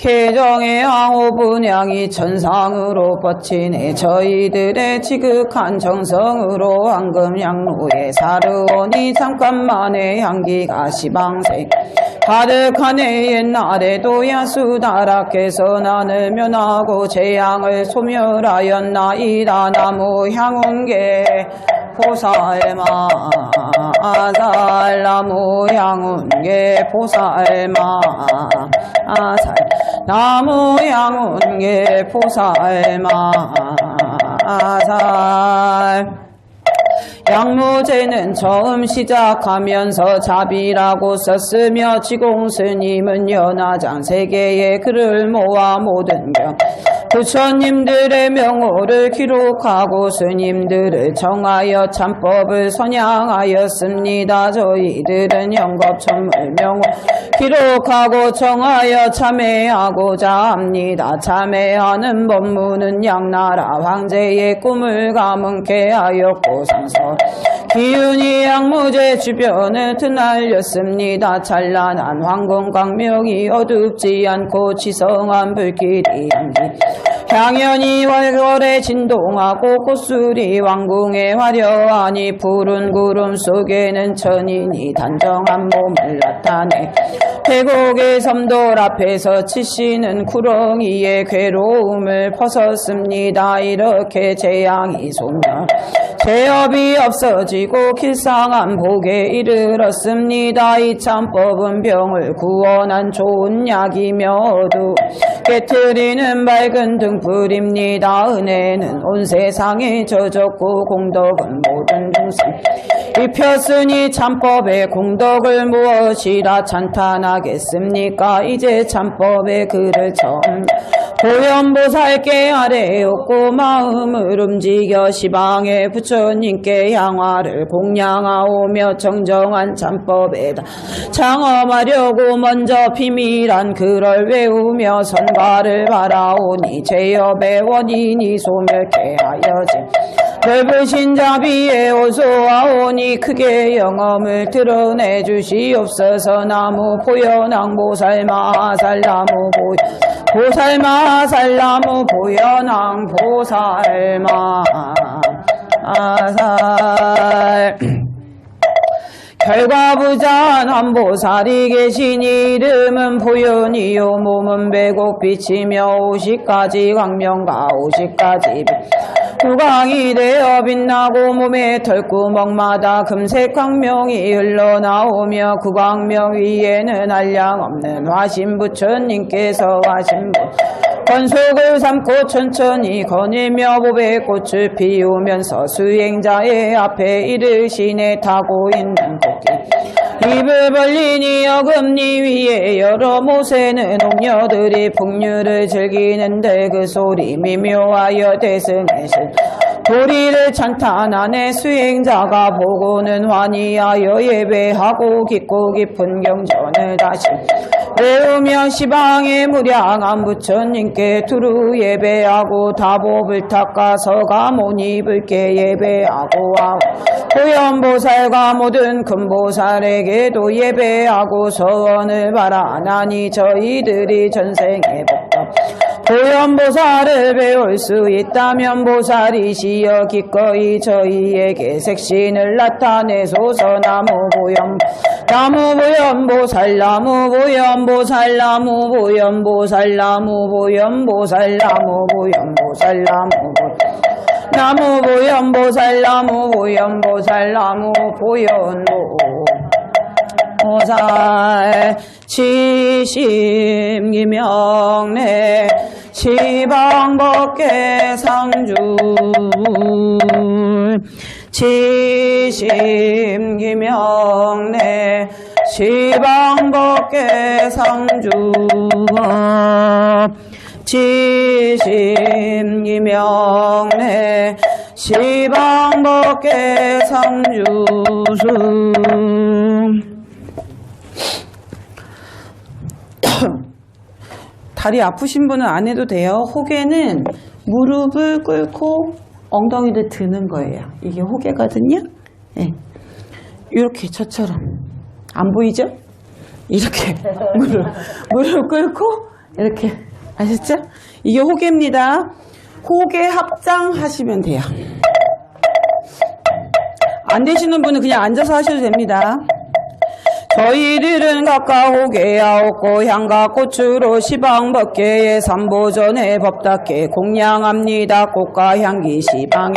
개정의 항호 분양이 천상으로 뻗치네. 저희들의 지극한 정성으로 황금 양로에 사르오니 잠깐만의 향기가 시방생. 가득하네. 옛날에도 야수다락해서 난을 면하고 재앙을 소멸하였나이다. 나무 향운계 보살마 아살. 나무 향운계 보살마 아살. 나무 향운계 보살마 아살. 양무제는 처음 시작하면서 자비라고 썼으며 지공스님은 연화장 세계의 글을 모아 모든 경 부처님들의 명호를 기록하고 스님들을 정하여 참법을 선양하였습니다. 저희들은 영겁천물 명호 기록하고 정하여 참회하고자 합니다. 참회하는 법문은 양나라 황제의 꿈을 가문케 하였고 상서 기운이 양무제 주변을 드날렸습니다. 찬란한 황금 광명이 어둡지 않고 지성한 불길이 향기 향연이 월월에 진동하고 꽃술이 왕궁에 화려하니 푸른 구름 속에는 천인이 단정한 몸을 나타내 계곡의 섬돌 앞에서 치시는 구렁이의 괴로움을 벗었습니다. 이렇게 재앙이 소멸 죄업이 없어지고 길상한 복에 이르렀습니다. 이 참법은 병을 구원한 좋은 약이며 어두 깨트리는 밝은 등불입니다. 은혜는 온 세상에 젖었고 공덕은 모든 중생 입혔으니 참법의 공덕을 무엇이라 찬탄하겠습니까? 이제 참법의 글을 처음 고연보살께 아뢰었고 마음을 움직여 시방의 부처님께 향화를 공양하오며 정정한 참법에다 창험하려고 먼저 비밀한 글을 외우며 선과를 바라오니 죄업의 원인이 소멸케 하여지 넓으신 자비에 어서와오니 크게 영험을 드러내 주시옵소서. 나무 보현왕 보살마 살나무 보살마 살나무 보현왕 보살마 살. 결과부자한 한보살이 계시니 이름은 보현이요 몸은 백옥빛이며 50가지 광명과 50가지 후광이 되어 빛나고 몸의 털구멍마다 금색 광명이 흘러나오며 그 광명 위에는 한량없는 화신부처님께서 화신부 권속을 삼고 천천히 거닐며 보배 꽃을 피우면서 수행자의 앞에 이르시네. 타고 있는 토끼 입을 벌리니 어금니 위에 여러 모세는 옥녀들이 풍류를 즐기는데 그 소리 미묘하여 대승해신 도리를 찬탄하네. 수행자가 보고는 환희하여 예배하고 깊고 깊은 경전을 다시 외우며 시방의 무량한 부처님께 두루 예배하고 다복을 닦아서 가모니불께 예배하고 보현보살과 모든 큰보살에게도 예배하고 서원을 바라나니 저희들이 전생에 복덕 보현보살을 배울 수 있다면 보살이시여 기꺼이 저희에게 색신을 나타내소서. 나무 보현보살 나무 보현보살 나무 보현보살 나무 보현보살 나무 보현보살 나무 보현보살 나무 보현보살 나무 보현보살 치심기명래 시방법계 상주 치심기명래 시방법계 상주 치심기명래 시방법계 상주수. 다리 아프신 분은 안 해도 돼요. 호개는 무릎을 꿇고 엉덩이를 드는 거예요. 이게 호개거든요. 네. 이렇게 저처럼 안 보이죠? 이렇게 무릎 꿇고 이렇게 아셨죠? 이게 호계입니다. 호계 합장하시면 돼요. 안 되시는 분은 그냥 앉아서 하셔도 됩니다. 저희들은 각각 호계아홉 고향과 꽃으로 시방법계의 삼보전에 법답게 공양합니다. 꽃과 향기 시방에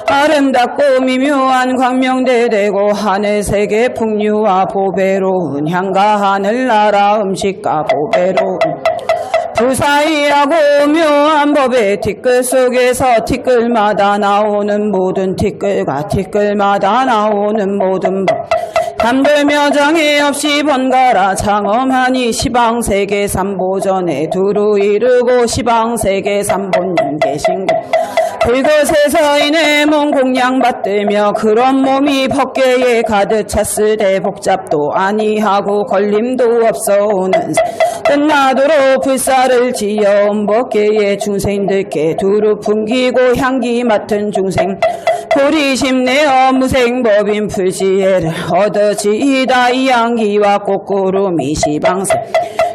아름답고 미묘한 광명대되고 하늘세계 풍류와 보배로운 향과 하늘나라 음식과 보배로운 부사이하고 묘한 법의 티끌 속에서 티끌마다 나오는 모든 티끌과 티끌마다 나오는 모든 법 담들며 장애 없이 번갈아 장엄하니 시방세계 삼보전에 두루 이르고 시방세계 삼본님 계신 곳 그곳에서 이내 몸 공양받들며 그런 몸이 법계에 가득 찼으되 복잡도 아니하고 걸림도 없어오는 끝나도록 불사를 지어온 법계의 중생들께 두루 풍기고 향기 맡은 중생 불이심내어 무생법인 불지혜를 얻어지이다 이 향기와 꽃구름이 시방세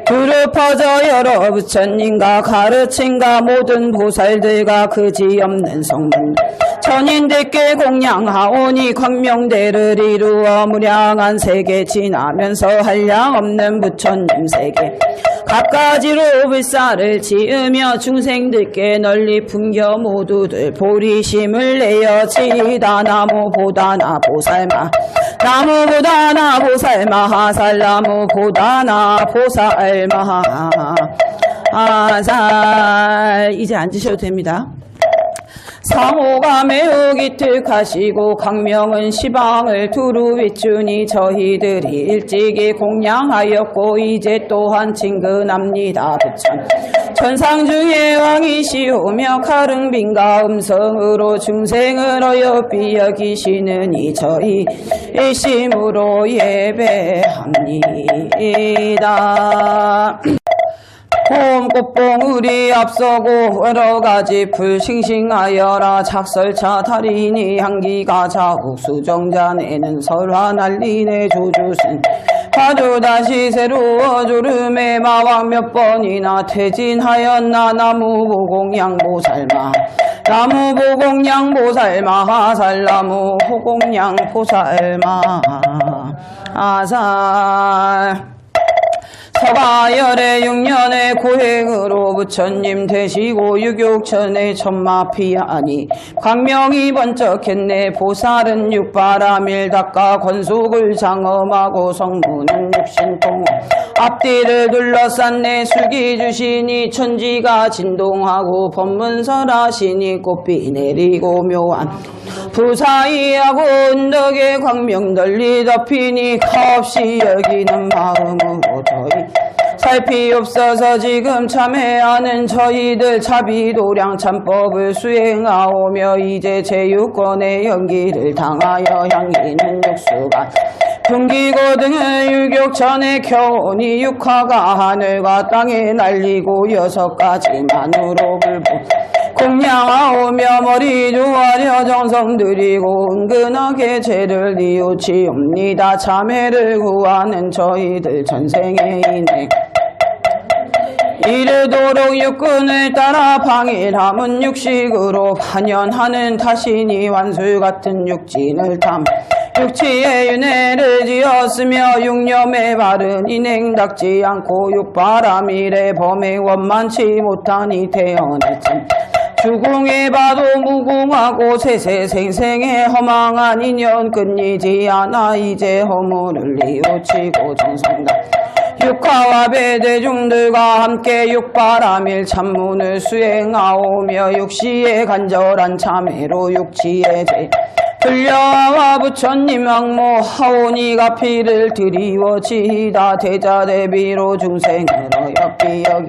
두루 퍼져 여러 부처님과 가르침과 모든 보살들과 그지없는 성문 천인들께 공양하오니 광명대를 이루어 무량한 세계 지나면서 한량없는 부처님 세계 갖가지로 불사를 지으며 중생들께 널리 풍겨 모두들 보리심을 내어 지이다 나무보다나 보살마 나무보다나 보살마 하살나무보다나 보살마 아살 이제 앉으셔도 됩니다. 상호가 매우 기특하시고 광명은 시방을 두루 비추니 저희들이 일찍이 공양하였고 이제 또한 친근합니다. 부천 천상중의 왕이시오며 가릉빈가 음성으로 중생을 어여삐 여기시느니 저희 일심으로 예배합니다. 봄꽃봉우리 앞서고 여러가지 풀 싱싱하여라 작설차 달이니 향기가 자욱 수정자내는 설화 날리네 조주신 화두 다시 새로워 졸음에 마왕 몇 번이나 퇴진하였나 나무보공양보살마 나무보공양보살마 하살나무 호공양보살마 아살 서가열의 6년의 고행으로 부처님 되시고 유격천의 천마피하니 광명이 번쩍했네. 보살은 육바라밀 닦아 권속을 장엄하고 성문은 육신통 앞뒤를 둘러쌌네. 술기 주시니 천지가 진동하고 법문설하시니 꽃비 내리고 묘한 부사이하고 언덕에 광명 널리 덮이니 가없이 여기는 마음으로 저희 살피옵소서. 지금 참회하는 저희들 자비도량 참법을 수행하오며 이제 제육권의 연기를 당하여 향기는 육수가 풍기고 등을 유격천에 켜오니 육화가 하늘과 땅에 날리고 6가지만으로 불보 공양하오며 머리 조아려 정성 들이고 은근하게 죄를 뉘우치옵니다. 참회를 구하는 저희들 전생의 인행 이르도록 육군을 따라 방일함은 육식으로 반연하는 타신이 완술 같은 육진을 탐 육치의 윤회를 지었으며 육념에 바른 인행 닦지 않고 육바라밀의 범행 원만치 못하니 태어났지. 주궁에 봐도 무궁하고 세세생생의 허망한 인연 끊이지 않아 이제 허물을 뉘우치고 정성다 육화와 배대중들과 함께 육바라밀 참문을 수행하오며 육시의 간절한 참회로 육치의 죄 불려와 부처님 항모 하오니가 피를 드리워지이다. 대자대비로 중생을 어여삐 여기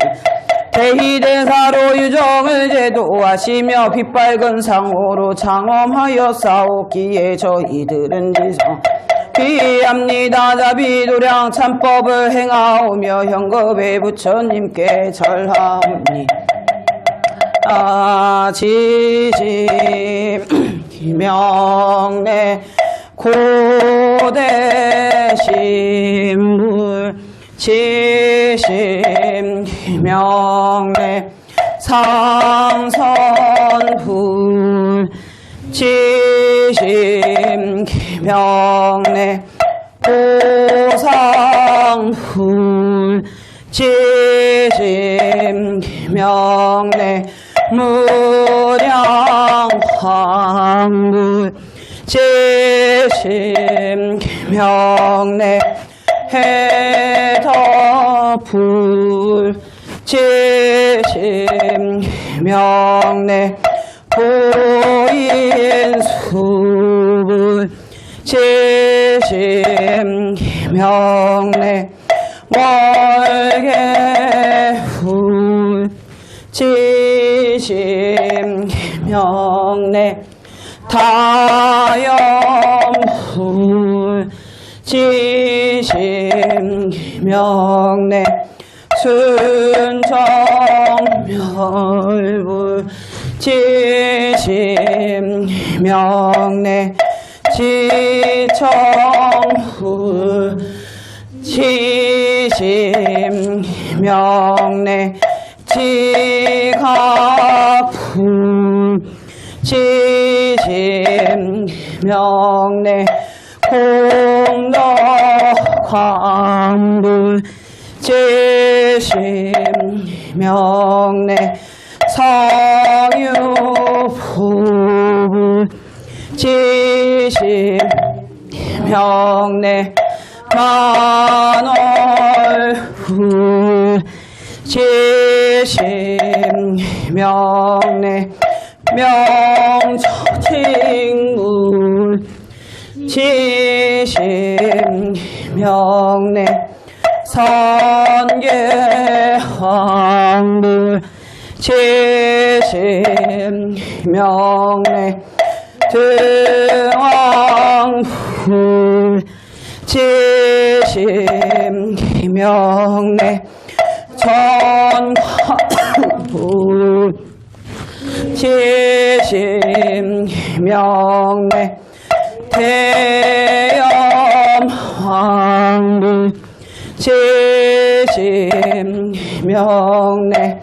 대희대사로 유정을 제도하시며 빛발근 상호로 장엄하여 싸웠기에 저희들은 지성 귀합니다. 자비도량 참법을 행하오며 현겁의 부처님께 절하옵니 지심 기명내 고대신물 지심 명래 상선불 지심 기명래 보상불 지심 기명래 무량황불 지심 기명래 해더불 지심 기명래 보인수불 지심 기명래 월계불 지심 기명래 다염불 지심 기명래 순정멸불 지심 기명래 지청불 지심 기명래 지각불 지심 기명래 공덕광불 지심 기명래 성유불 지심 기명래 만월불 지심 기명래 명처칭불 지심 기명래 선계황불 지심 기명래 등왕불 지심 기명래 전광불 지심 기명래 대염황불 지심 기명래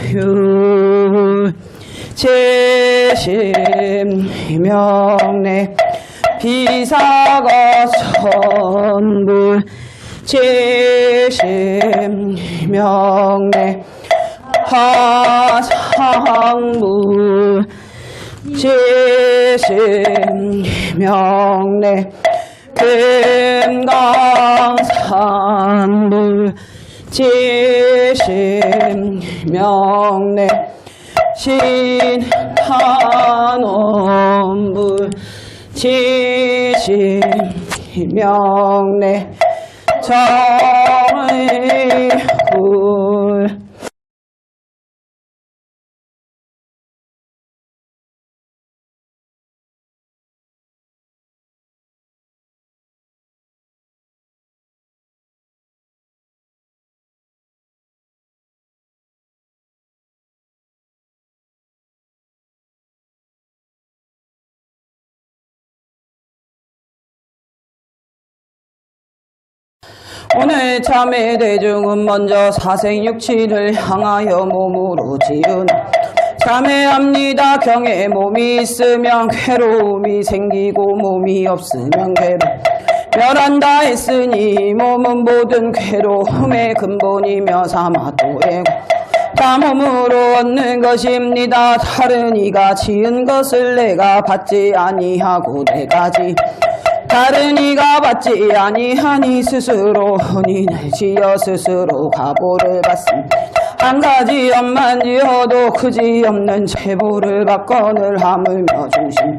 석재율 지심 기명래 비사거천불 지심 기명래 화상불 지심 기명래 금강산불 지심 기명래 신탄원불 지심 기명래 정의불 오늘 참회 대중은 먼저 사생육치를 향하여 몸으로 지은 참회합니다. 경에 몸이 있으면 괴로움이 생기고 몸이 없으면 괴로움 멸한다 했으니 몸은 모든 괴로움의 근본이며 사마도에고 다 몸으로 얻는 것입니다. 다른 이가 지은 것을 내가 받지 아니하고 내가지 다른 이가 받지 아니하니 스스로 혼인을 지어 스스로 가보를 받습니다. 한 가지 업만 지어도 그지없는 제보를 받거늘 하물며 중심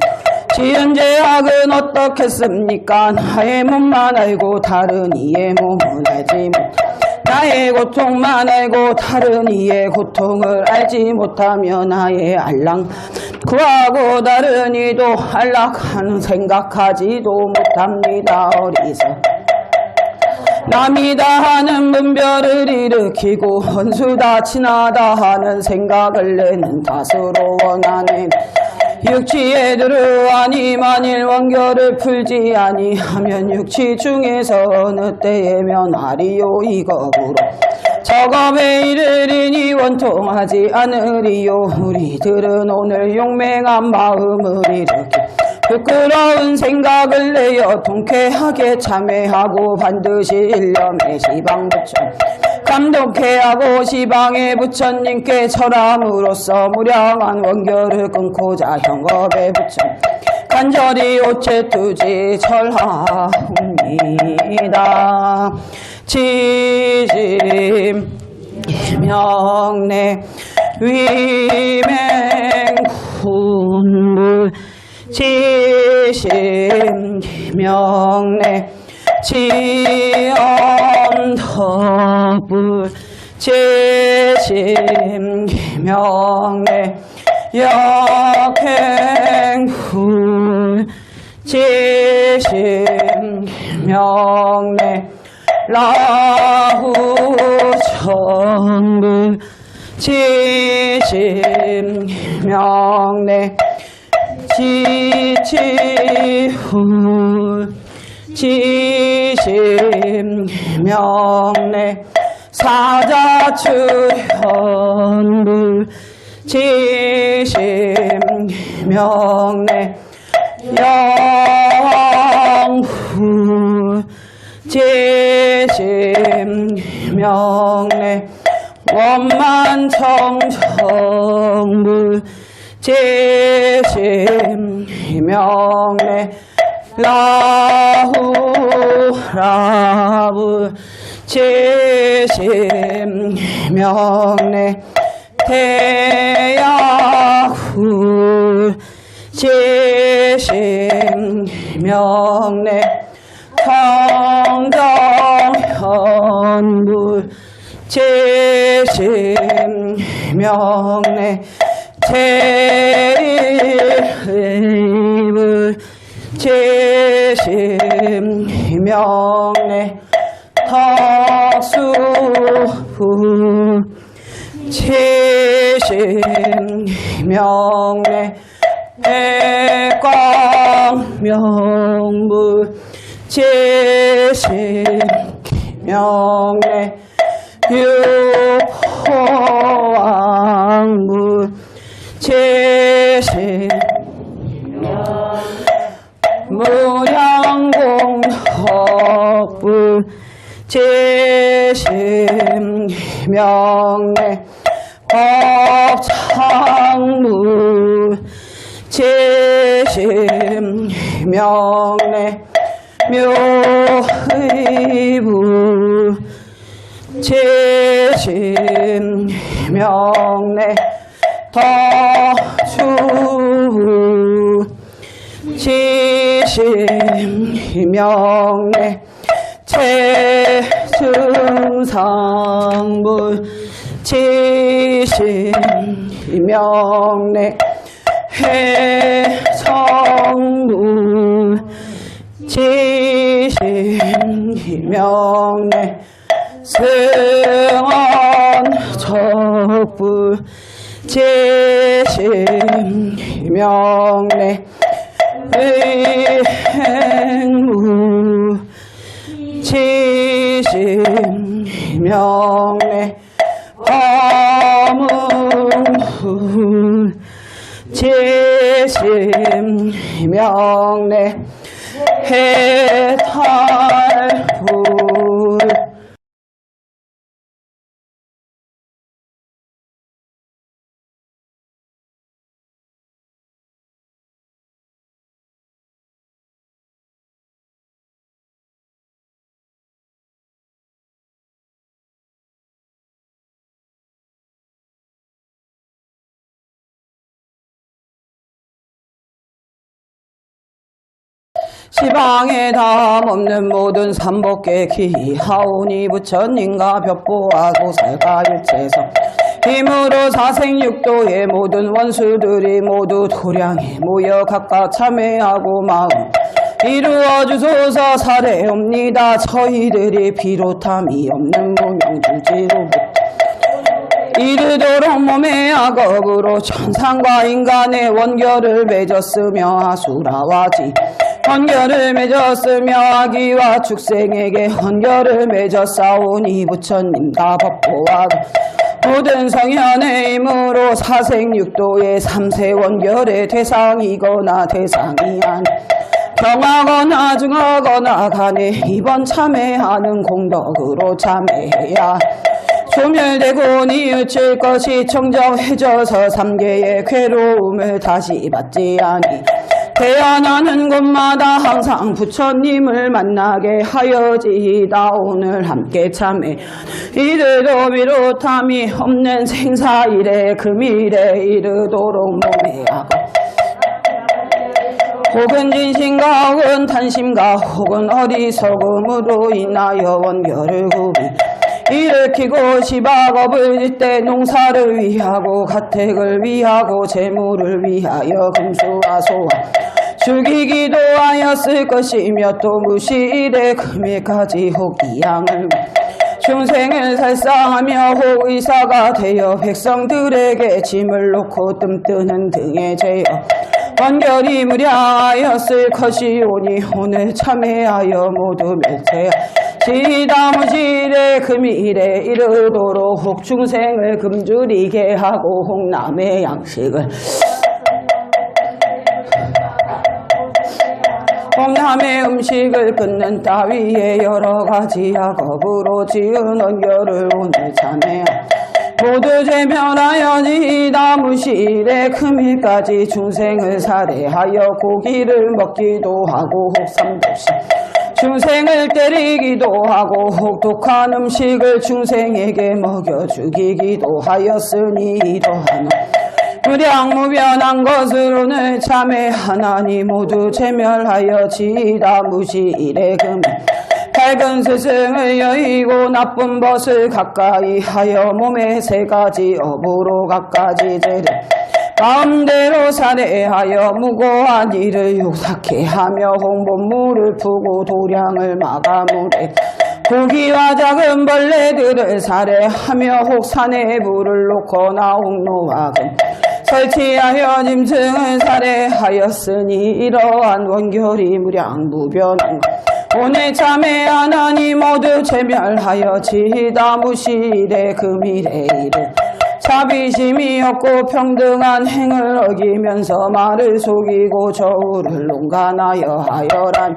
지은 죄악은 어떻겠습니까? 나의 몸만 알고 다른 이의 몸은 알지 못 나의 고통만 알고 다른 이의 고통을 알지 못하며 나의 알랑 그하고 다른 이도 안락하는 생각하지도 못합니다. 어리석 남이다 하는 분별을 일으키고 헌수다 친하다 하는 생각을 내는 탓으로 원하는 육지에 들어와니 만일 원결을 풀지 아니하면 육지 중에서 어느 때에면 아리요 이겁으로 저겁에 이르리니 원통하지 않으리요. 우리들은 오늘 용맹한 마음을 일으켜 부끄러운 생각을 내어 통쾌하게 참회하고 반드시 일념에 시방 부처 감독해 하고 시방의 부처님께 절함으로써 무량한 원결을 끊고자 형업에 부처 간절히 오체투지 절하옵니다. 지심 명례 위맹군불 지심 명례 지엄덕불 지심 명례 역행불 지심 명례 라후천불 지심 명례 지치불 지심 명례 사자출현불 지심 명례 영불 지심 명례 원만청정불 지심 명례 라후라불 지심 명례 대야불 지심 명례 성정현불 지심 명례 제일불 지심 명례 덕수불 지심 명례 백광명불 지심 명례 유포왕불 지심 무량공덕불 지심 명례 법창불 지심 명례 묘의불 지심 명례 덕주불 지심 명례 재승상불 지심 명례 해성불 지심 명례 승원적불 지심 명례 의행불 지심 명례 화문불 지심 명례 해탈불 시방에 담없는 모든 삼복계 기하오니 부처님과 벽보와 도살과 일체성 힘으로 사생육도의 모든 원수들이 모두 도량에 모여 각각 참회하고 마음 이루어 주소서 사례옵니다. 저희들이 비롯함이 없는 무명주지로부터 이르도록 몸의 악업으로 천상과 인간의 원결을 맺었으며 아수라와 지 헌결을 맺었으며 아기와 축생에게 헌결을 맺었사오니 부처님과 법보와 모든 성현의 힘으로 사생육도의 삼세 원결의 대상이거나 대상이 아니 경하거나 중하거나 간에 이번 참회하는 공덕으로 참회해야 소멸되고 뉘우칠 것이 청정해져서 삼계의 괴로움을 다시 받지 아니 태어나는 곳마다 항상 부처님을 만나게 하여지이다. 오늘 함께 참회 이르도 비롯함이 없는 생사일에 금일에 이르도록 몸에 하고 혹은 진심과 혹은 탄심과 혹은 어리석음으로 인하여 원결을 구비 일으키고 시박업을 짓되 농사를 위하고 가택을 위하고 재물을 위하여 금수와 소와 죽이기도 하였을 것이며 또 무시일에 금일까지 혹 이양을 중생을 살상하며 혹 의사가 되어 백성들에게 짐을 놓고 뜸뜨는 등의 죄여 원결이 무량하였을 것이오니 오늘 참회하여 모두 멸세하 지다무실에 금일에 이르도록 혹 중생을 굶주리게 하고 혹 남의 양식을 혹 남의 음식을 끊는 따위의 여러가지 악업으로 지은 원결을 오늘 참회하 모두 제멸하여 지다무실에 금일까지 중생을 살해하여 고기를 먹기도 하고 혹 삼독시 중생을 때리기도 하고 혹 독한 음식을 중생에게 먹여 죽이기도 하였으니 이러한 무량무변한 것으로는 참회하나니 모두 제멸하여 지다무실에 금일 밝은 스승을 여의고 나쁜 벗을 가까이 하여 몸의 세 가지 업으로 갖가지 죄를 마음대로 살해하여 무고한 일을 욕삭해 하며 홍본물을 푸고 도량을 마가물에 고기와 작은 벌레들을 살해하며 혹 산에 불을 놓거나 홍로와 금 설치하여 짐승을 살해하였으니 이러한 원결이 무량무변한 것 오늘 참회하나니 모두 제멸하여 지다무실에 금일에 이르 자비심이 없고 평등한 행을 어기면서 말을 속이고 저울을 농간하여 하여란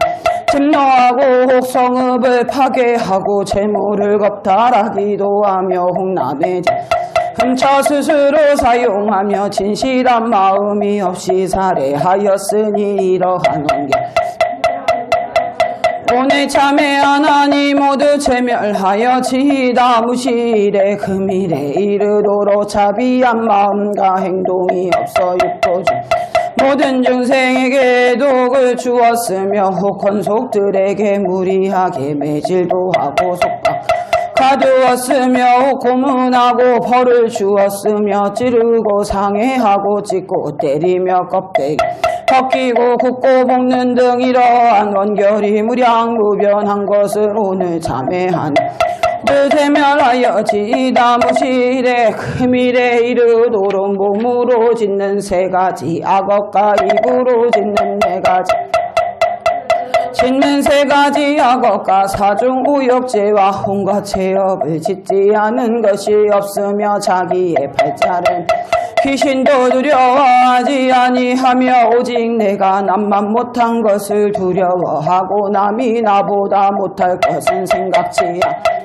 침노하고 혹 성읍을 파괴하고 재물을 겁탈하기도 하며 혹 남의 훔쳐 스스로 사용하며 진실한 마음이 없이 살해하였으니 이러한 원결 오늘 참회하나니 모두 제멸하여 지다무실에 금일에 이르도록 자비한 마음과 행동이 없어 육도중 모든 중생에게 독을 주었으며 혹 권속들에게 무리하게 매질도 하고 속박 가두었으며 혹 고문하고 벌을 주었으며 찌르고 상해하고 찢고 때리며 껍데기 벗기고 굽고 볶는 등 이러한 원결이 무량무변한 것을 오늘 참회하니 제멸하여 지다무실에 금일에 이르도록 몸으로 짓는 세 가지 악업과 입으로 짓는 네 가지 짓는 세 가지 악업과 사중 우욕죄와 혼과 죄업을 짓지 않은 것이 없으며 자기의 팔자를 귀신도 두려워하지 아니하며 오직 내가 남만 못한 것을 두려워하고 남이 나보다 못할 것은 생각지 않아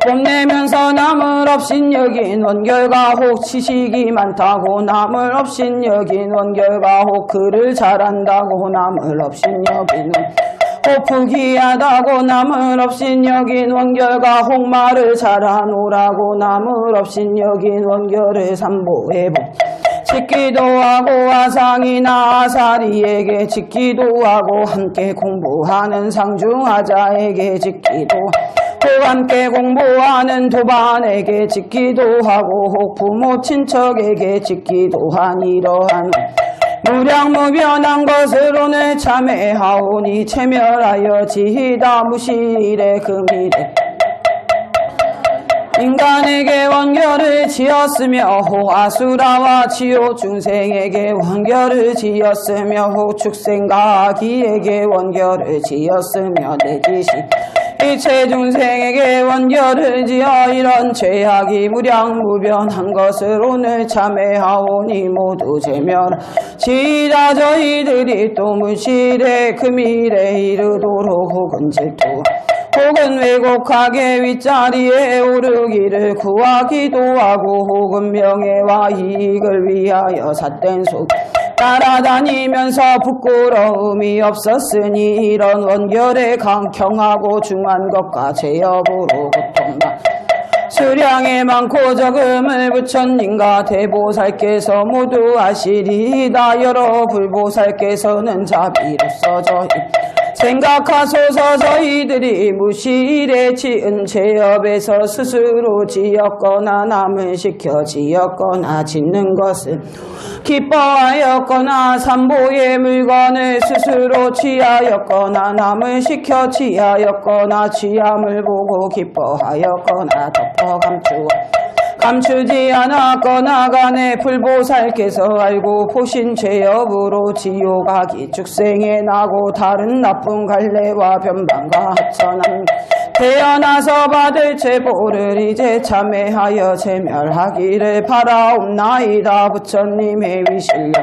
뽐내면서 남을 없인 여긴 원결과 혹 지식이 많다고 남을 없인 여긴 원결과 혹 글을 잘한다고 남을 없인 여기는 혹 부귀하다고 남을 없인 여긴 원결과 혹 말을 잘하노라고 남을 없인 여긴 원결을 삼보해보 짓기도 하고 아상이나 아사리에게 짓기도 하고 함께 공부하는 상중하자에게 짓기도 또 함께 공부하는 도반에게 짓기도 하고 혹 부모 친척에게 짓기도 한 이러한 무량무변한 것을 오늘 참회하오니 체멸하여 지다무실에 금일에 인간에게 원결을 지었으며 호아수라와 지호 중생에게 원결을 지었으며 호축생과 기에게 원결을 지었으며 내지시 이체 중생에게 원결을 지어 이런 죄악이 무량무변한 것을 오늘 참회하오니 모두 제멸지이다. 저희들이 또 무실에 금일에 이르도록 혹은 질투 혹은 왜곡하게 윗자리에 오르기를 구하기도 하고 혹은 명예와 이익을 위하여 삿된 속 따라다니면서 부끄러움이 없었으니 이런 원결에 강경하고 중한 것과 제업으로 고통받 수량에 많고 적음을 부처님과 대보살께서 모두 하시리이다. 여러 불보살께서는 자비로서 저희 생각하소서. 저희들이 무실에 지은 죄업에서 스스로 지었거나 남을 시켜 지었거나 짓는 것을 기뻐하였거나 삼보의 물건을 스스로 취하였거나 남을 시켜 취하였거나 취함을 보고 기뻐하였거나 덮어 감추지 않았거나 간에 불보살께서 알고 보신 죄업으로 지옥하기 축생에 나고 다른 나쁜 갈래와 변방과 하천한 태어나서 받을 죄보를 이제 참회하여 제멸하기를 바라옵나이다. 부처님의 위실력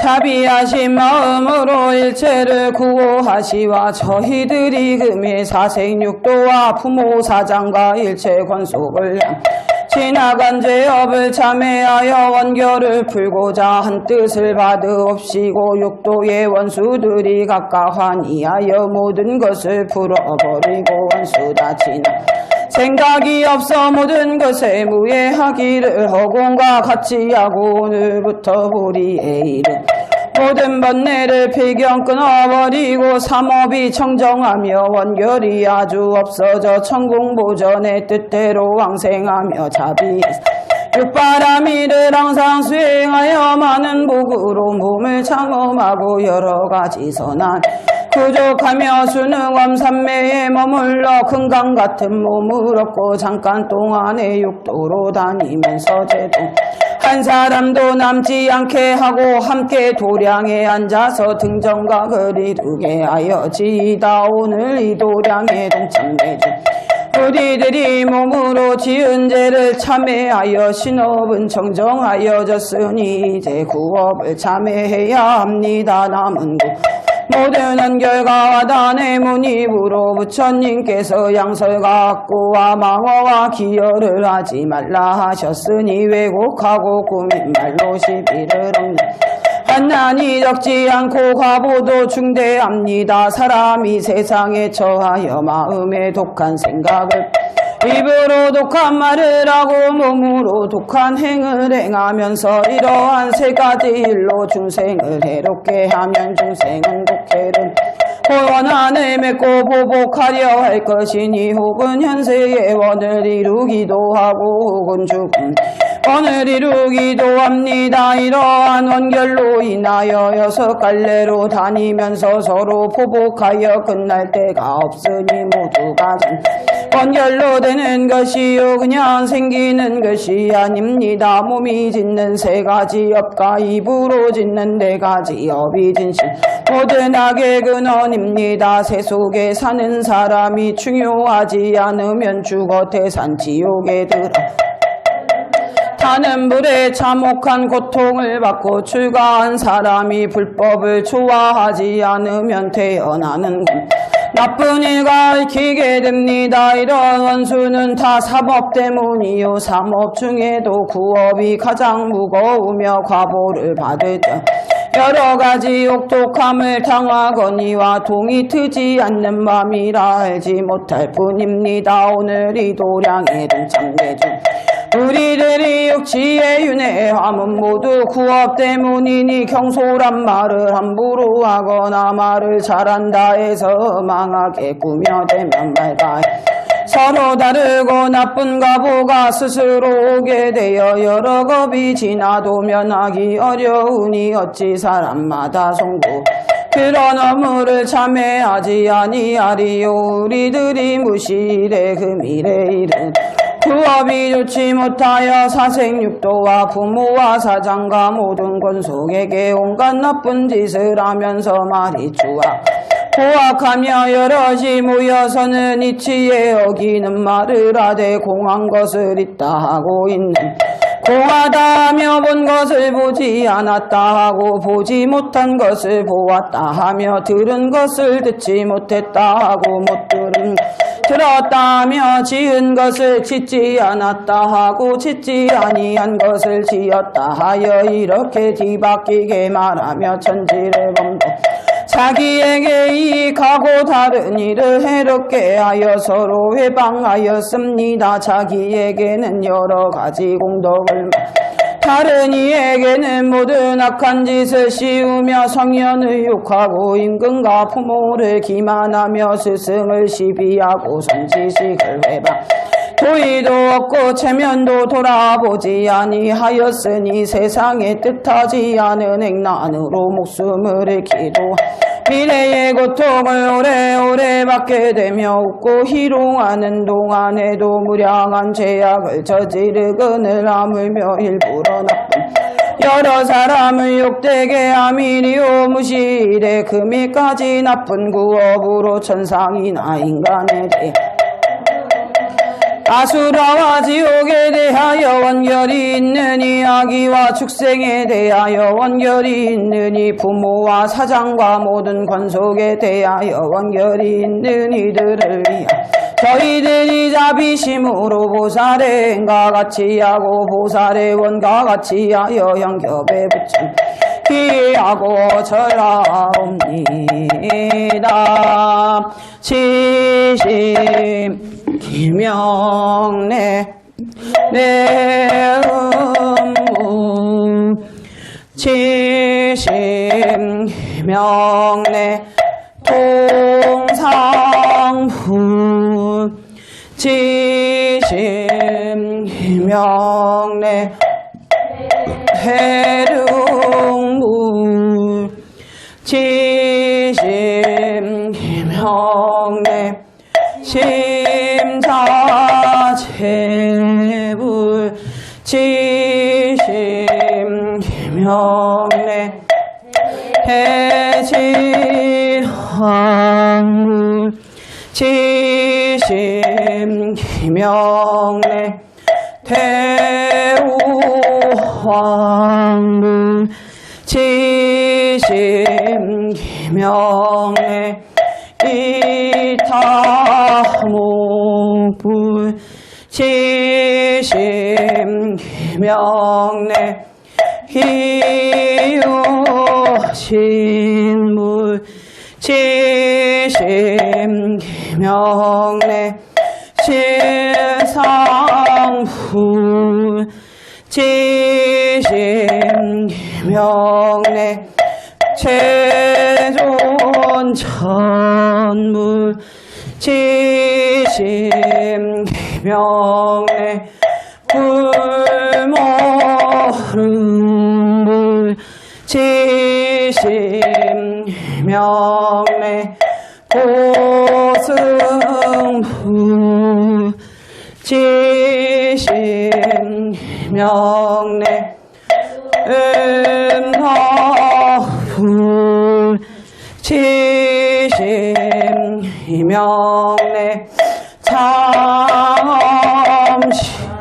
자비하신 마음으로 일체를 구호하시와 저희들이 금일 사생육도와 부모 사장과 일체 권속을 지나간 죄업을 참회하여 원결을 풀고자 한 뜻을 받으옵시고 육도의 원수들이 각각 환희하여 모든 것을 풀어버리고 원수 다 지나 생각이 없어 모든 것에 무예하기를 허공과 같이 하고 오늘부터 우리의 이름 모든 번뇌를 필경 끊어버리고 삼업이 청정하며 원결이 아주 없어져 천궁보전의 뜻대로 왕생하며 자비해서 육바라밀을 항상 수행하여 많은 복으로 몸을 창험하고 여러가지 선한 부족하며 수능엄 삼매에 머물러 금강 같은 몸을 얻고 잠깐 동안의 육도로 다니면서 제도 한 사람도 남지 않게 하고 함께 도량에 앉아서 등정각을 이루게 하여지이다. 오늘 이 도량에 동참해주 우리들이 몸으로 지은 죄를 참회하여 신업은 청정하여졌으니 이제 구업을 참회해야 합니다. 남은 구 모든 한결과 단의 문입으로 부처님께서 양설과 악고와 망어와 기여를 하지 말라 하셨으니 왜곡하고 꾸민 말로 시비를 얻는 한난이 적지 않고 과보도 중대합니다. 사람이 세상에 처하여 마음에 독한 생각을 입으로 독한 말을 하고 몸으로 독한 행을 행하면서 이러한 세 가지 일로 중생을 해롭게 하면 중생은 독해를 원한을 맺고 보복하려 할 것이니 혹은 현세의 원을 이루기도 하고 혹은 죽음 원을 이루기도 합니다. 이러한 원결로 인하여 여섯 갈래로 다니면서 서로 보복하여 끝날 데가 없으니 모두가 원결로 되는 것이요 그냥 생기는 것이 아닙니다. 몸이 짓는 세 가지 업과 입으로 짓는 네 가지 업이 진실 모든 악의 근원입니다. 세속에 사는 사람이 중요하지 않으면 죽어 태산 지옥에 들어 타는 불에 참혹한 고통을 받고 출가한 사람이 불법을 좋아하지 않으면 태어나는 나쁜 일과 얽히게 됩니다. 이런 원수는 다 삼업 때문이요 삼업 중에도 구업이 가장 무거우며 과보를 받을 때 여러 가지 욕독함을 당하거니와 동이 트지 않는 맘이라 알지 못할 뿐입니다. 오늘 이 도량에 동참해주 우리들이 육지의 윤회함은 모두 구업 때문이니 경솔한 말을 함부로 하거나 말을 잘한다 해서 망하게 꾸며대면 말다 서로 다르고 나쁜 과보가 스스로 오게 되어 여러 겁이 지나도 면하기 어려우니 어찌 사람마다 송구 그런 업무를 참회하지 아니하리요. 우리들이 무시래 그 미래일은 부업이 좋지 못하여 사생육도와 부모와 사장과 모든 권속에게 온갖 나쁜 짓을 하면서 말이 좋아 고악하며 여럿이 모여서는 이치에 어기는 말을 하되 공한 것을 있다 하고 있는 공하다 하며 본 것을 보지 않았다 하고 보지 못한 것을 보았다 하며 들은 것을 듣지 못했다 하고 못 들었다 하며 지은 것을 짓지 않았다 하고 짓지 아니한 것을 지었다 하여 이렇게 뒤바뀌게 말하며 천지를 범도 자기에게 이익하고 다른 이를 해롭게 하여 서로 회방하였습니다. 자기에게는 여러 가지 공덕을 다른 이에게는 모든 악한 짓을 씌우며 성현을 욕하고 임금과 부모를 기만하며 스승을 시비하고 선지식을 회방 도의도 없고 체면도 돌아보지 아니하였으니 세상에 뜻하지 않은 행난으로 목숨을 잃기도 미래의 고통을 오래오래 받게 되며 웃고 희롱하는 동안에도 무량한 죄악을 저지르거늘 하물며 일부러 나쁜 여러 사람을 욕되게 함이리오. 무시일에 금일까지 나쁜 구업으로 천상이나 인간에 대해 아수라와 지옥에 대하여 원결이 있느니 악의와 축생에 대하여 원결이 있느니 부모와 사장과 모든 권속에 대하여 원결이 있는 이들을 위하여 저희들이 자비심으로 보살의 행과 같이 하고 보살의 원과 같이 하여 양겹에 붙임 기하고 절하옵니다. 치심 기명래 내음무 치심 기명래 통상부 치심 기명래 해룡무 치심 기명래 심사체불 치심 기명래 해지황물 치심 기명래 태우황물 치심 기명래 이타목불 치심 기명래 희유신물 치심 기명래 실상불 치심 기명래 최존천물 치심 기명래 굴모름물 치심 기명래 고승불 치심 기명래 음화불 치심 기명래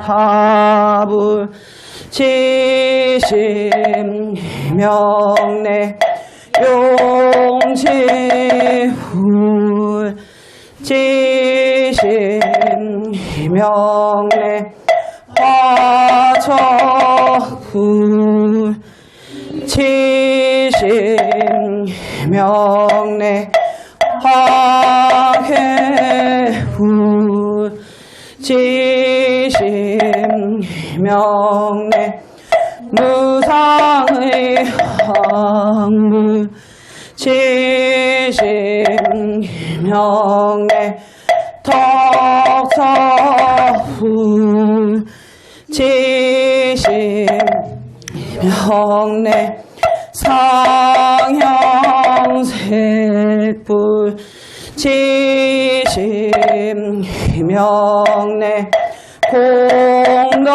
참시하불 치심 기명래 용치불 치심 기명래 화처불 치심 기명래 화해불 치심 기명래 무상의 항불 치심 기명래 덕사불 치심 기명래 상향세 일불 지심 명내 공덕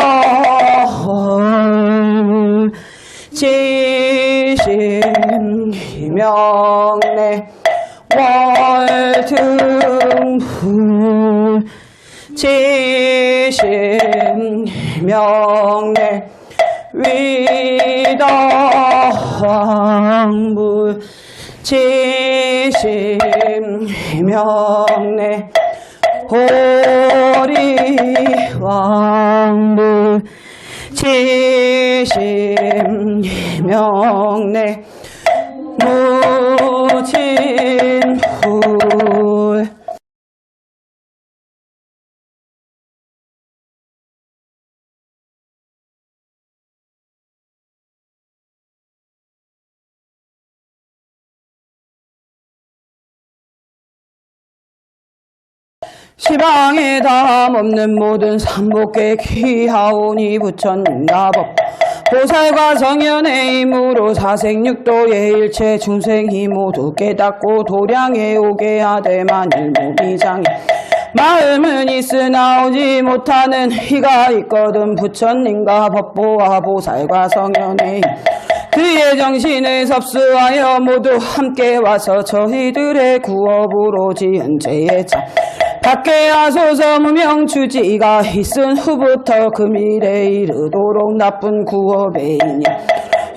지심 명내 월등불 지심 명내 위덕불 지심 명내 호리왕불 지심 명내 무진불 시방에 담없는 모든 삼복계 귀하오니 부처님가법 보살과 성현의 힘으로 사생육도의 일체 중생이 모두 깨닫고 도량에 오게 하되 만일 무비장애 마음은 있으나 오지 못하는 이가 있거든 부처님과 법보와 보살과 성현의 힘 그의 정신을 섭수하여 모두 함께 와서 저희들의 구업으로 지은 죄의 참 밖에 하소서 무명주지가 있은 후부터 금일에 이르도록 나쁜 구업에 있니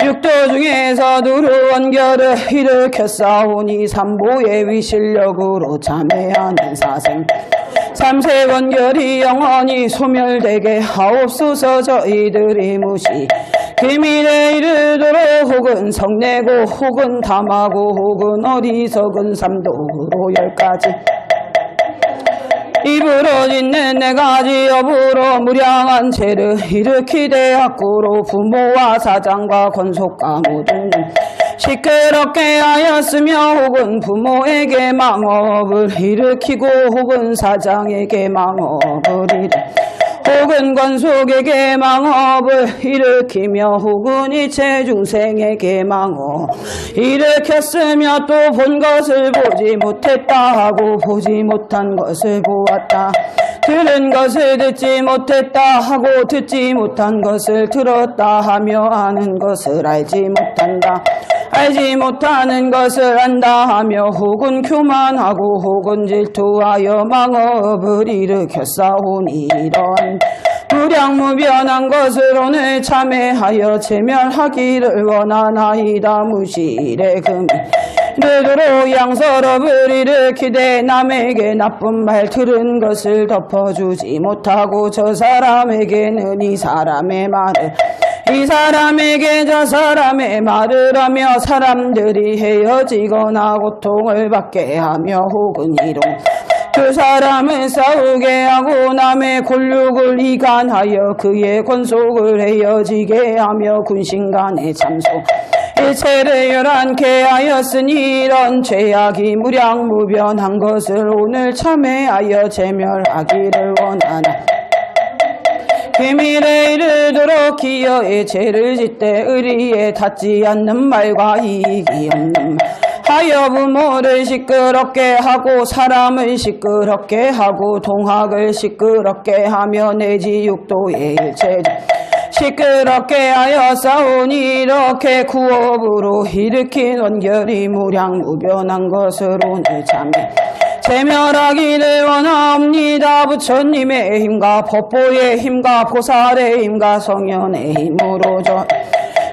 육도 중에서 두루 원결을 일으켰사오니 삼보의 위실력으로 참회하는 사생 삼세 원결이 영원히 소멸되게 하옵소서. 저희들이 무시 금일에 이르도록 혹은 성내고 혹은 담하고 혹은 어리석은 삼도로 10가지 입으로 짓는 4가지 업으로 무량한 죄를 일으키되 악구로 부모와 사장과 권속과 모든 시끄럽게 하였으며 혹은 부모에게 망업을 일으키고 혹은 사장에게 망업을 혹은 권속에게 망업을 일으키며 혹은 이체 중생에게 망업 일으켰으며 또 본 것을 보지 못했다 하고 보지 못한 것을 보았다 들은 것을 듣지 못했다 하고 듣지 못한 것을 들었다 하며 아는 것을 알지 못한다 알지 못하는 것을 안다 하며 혹은 교만하고 혹은 질투하여 망업을 일으켰사오니 이러한 무량무변한 것을 오늘 참회하여 제멸하기를 원하나이다. 무실의 금이 되도록 양설업을 일으키되 남에게 나쁜 말 들은 것을 덮어주지 못하고 저 사람에게는 이 사람의 말을 이 사람에게 저 사람의 말을 하며 사람들이 헤어지거나 고통을 받게 하며 혹은 이로 그 사람을 싸우게 하고 남의 권력을 이간하여 그의 권속을 헤어지게 하며 군신간에 참소 일체를 열한케 하였으니 이런 죄악이 무량무변한 것을 오늘 참회하여 제멸하기를 원하나 비밀에 이르도록 기여의 죄를 짓되 의리에 닿지 않는 말과 이익이 없는 말 하여 부모를 시끄럽게 하고 사람을 시끄럽게 하고 동학을 시끄럽게 하며 내지 육도의 일체를 시끄럽게 하여 싸우니 이렇게 구업으로 일으킨 원결이 무량무변한 것을 오늘 참회 제멸하기를 원하옵니다. 부처님의 힘과 법보의 힘과 보살의 힘과 성현의 힘으로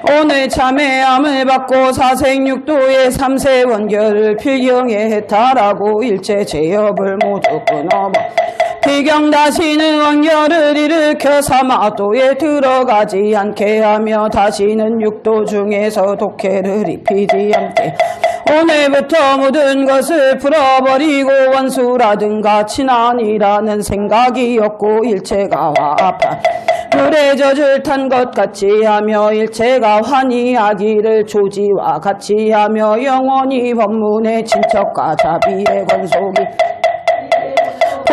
오늘 참회함을 받고 사생육도의 삼세 원결을 필경에 해탈하고 일체 죄업을 모두 끊어버 필경 다시는 원결을 일으켜 사마도에 들어가지 않게 하며 다시는 육도 중에서 독해를 입히지 않게 오늘부터 모든 것을 풀어버리고 원수라든가 친한이라는 생각이 없고 일체가 화합한 물에 젖을 탄 것 같이 하며 일체가 환희하기를 조지와 같이 하며 영원히 법문의 친척과 자비의 권속이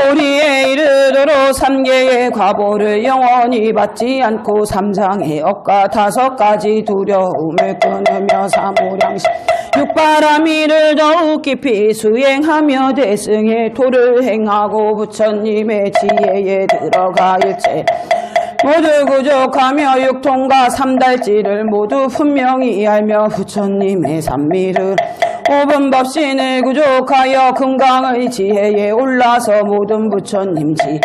도리에 이르도록 3개의 과보를 영원히 받지 않고 3장의 억과 5가지 두려움을 끊으며 사무량심 육바라밀을 더욱 깊이 수행하며 대승의 도를 행하고 부처님의 지혜에 들어가 일체 모두 구족하며 육통과 삼달지를 모두 분명히 알며 부처님의 삼미를 오분법신을 구족하여 금강의 지혜에 올라서 모든 부처님 지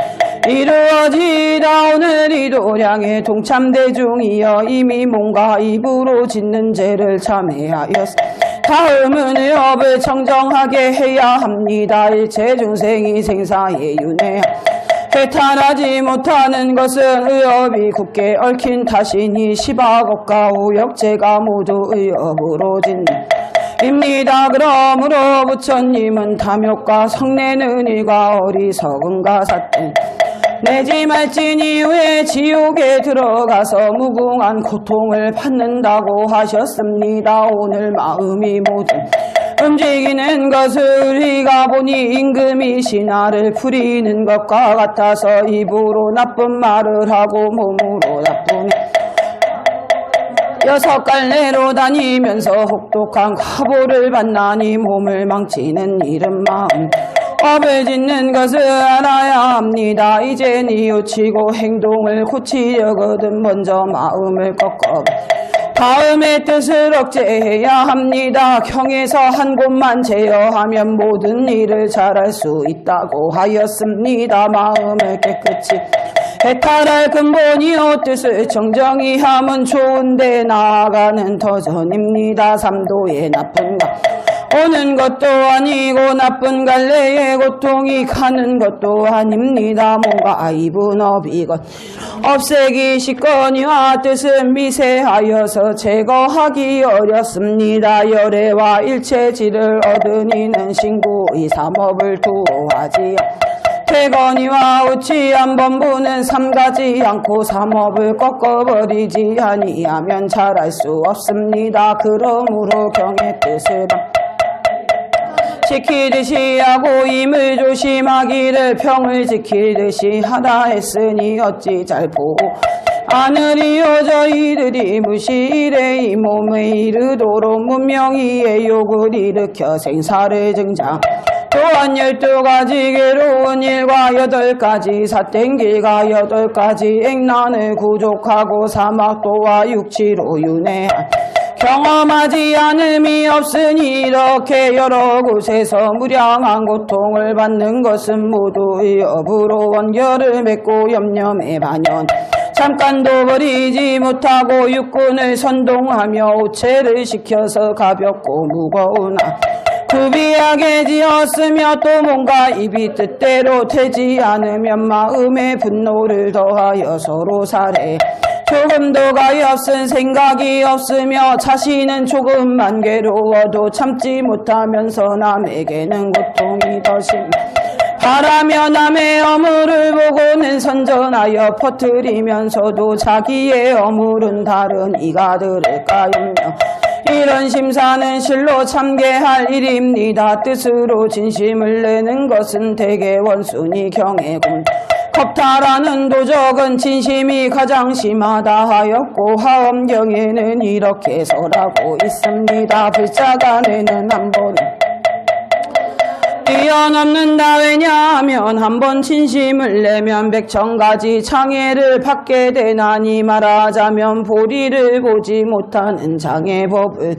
이루어지다 오늘 이 도량의 동참대중이여 이미 몸과 입으로 짓는 죄를 참회하였으 다음은 의업을 청정하게 해야 합니다. 일체 중생이 생사에 윤회 해탈하지 못하는 것은 의업이 굳게 얽힌 탓이니 시박업과 오역죄가 모두 의업으로 짓입니다. 그러므로 부처님은 탐욕과 성내는 일과 어리석음과 사태 내지 말진 이후에 지옥에 들어가서 무궁한 고통을 받는다고 하셨습니다. 오늘 마음이 모든 움직이는 것을 우리가 보니 임금이 신하를 부리는 것과 같아서 입으로 나쁜 말을 하고 몸으로 나쁜 6갈래로 다니면서 혹독한 과보를 받나니 몸을 망치는 이른 마음 업을 짓는 것을 알아야 합니다. 이제 뉘우치고 행동을 고치려거든 먼저 마음을 꺾어 다음의 뜻을 억제해야 합니다. 경에서 한 곳만 제어하면 모든 일을 잘할 수 있다고 하였습니다. 마음을 깨끗이 해탈할 근본이요 뜻을 정정히 하면 좋은데 나아가는 터전입니다. 삼도의 나쁜 것 오는 것도 아니고 나쁜 갈래의 고통이 가는 것도 아닙니다. 뭔가 입은 업이건 없애기 쉽거니와 뜻은 미세하여서 제거하기 어렵습니다. 열애와 일체지를 얻은 이는 신구의 삼업을 두어하지 태거니와 우치한 범부는 삼가지 않고 삼업을 꺾어버리지 아니하면 잘할 수 없습니다. 그러므로 경의 뜻을 지키듯이 하고 임을 조심하기를 평을 지키듯이 하다 했으니 어찌 잘 보고 아느리요 저희들이 무시일에 이 몸에 이르도록 문명이 애욕을 일으켜 생사를 증장 또한 12가지 괴로운 일과 8가지 사땡길과 8가지 액난을 구족하고 사막도와 육지로 윤회 경험하지 않음이 없으니 이렇게 여러 곳에서 무량한 고통을 받는 것은 모두 의업으로 원결을 맺고 염려에 반연 잠깐도 버리지 못하고 육군을 선동하며 오체를 시켜서 가볍고 무거우나 구비하게 지었으며 또 뭔가 입이 뜻대로 되지 않으면 마음의 분노를 더하여 서로 살해 조금도 가엾은 생각이 없으며 자신은 조금만 괴로워도 참지 못하면서 남에게는 고통이 더 심 바라며 남의 어물을 보고는 선전하여 퍼뜨리면서도 자기의 어물은 다른 이가 들을까 염려 이런 심사는 실로 참게할 일입니다. 뜻으로 진심을 내는 것은 대개 원순이 경애군 겁탈하는 도적은 진심이 가장 심하다 하였고 하엄경에는 이렇게 설하고 있습니다. 불자간에는 한 번 뛰어넘는다. 왜냐하면 한 번 진심을 내면 100,000가지 장애를 받게 되나니 말하자면 보리를 보지 못하는 장애법을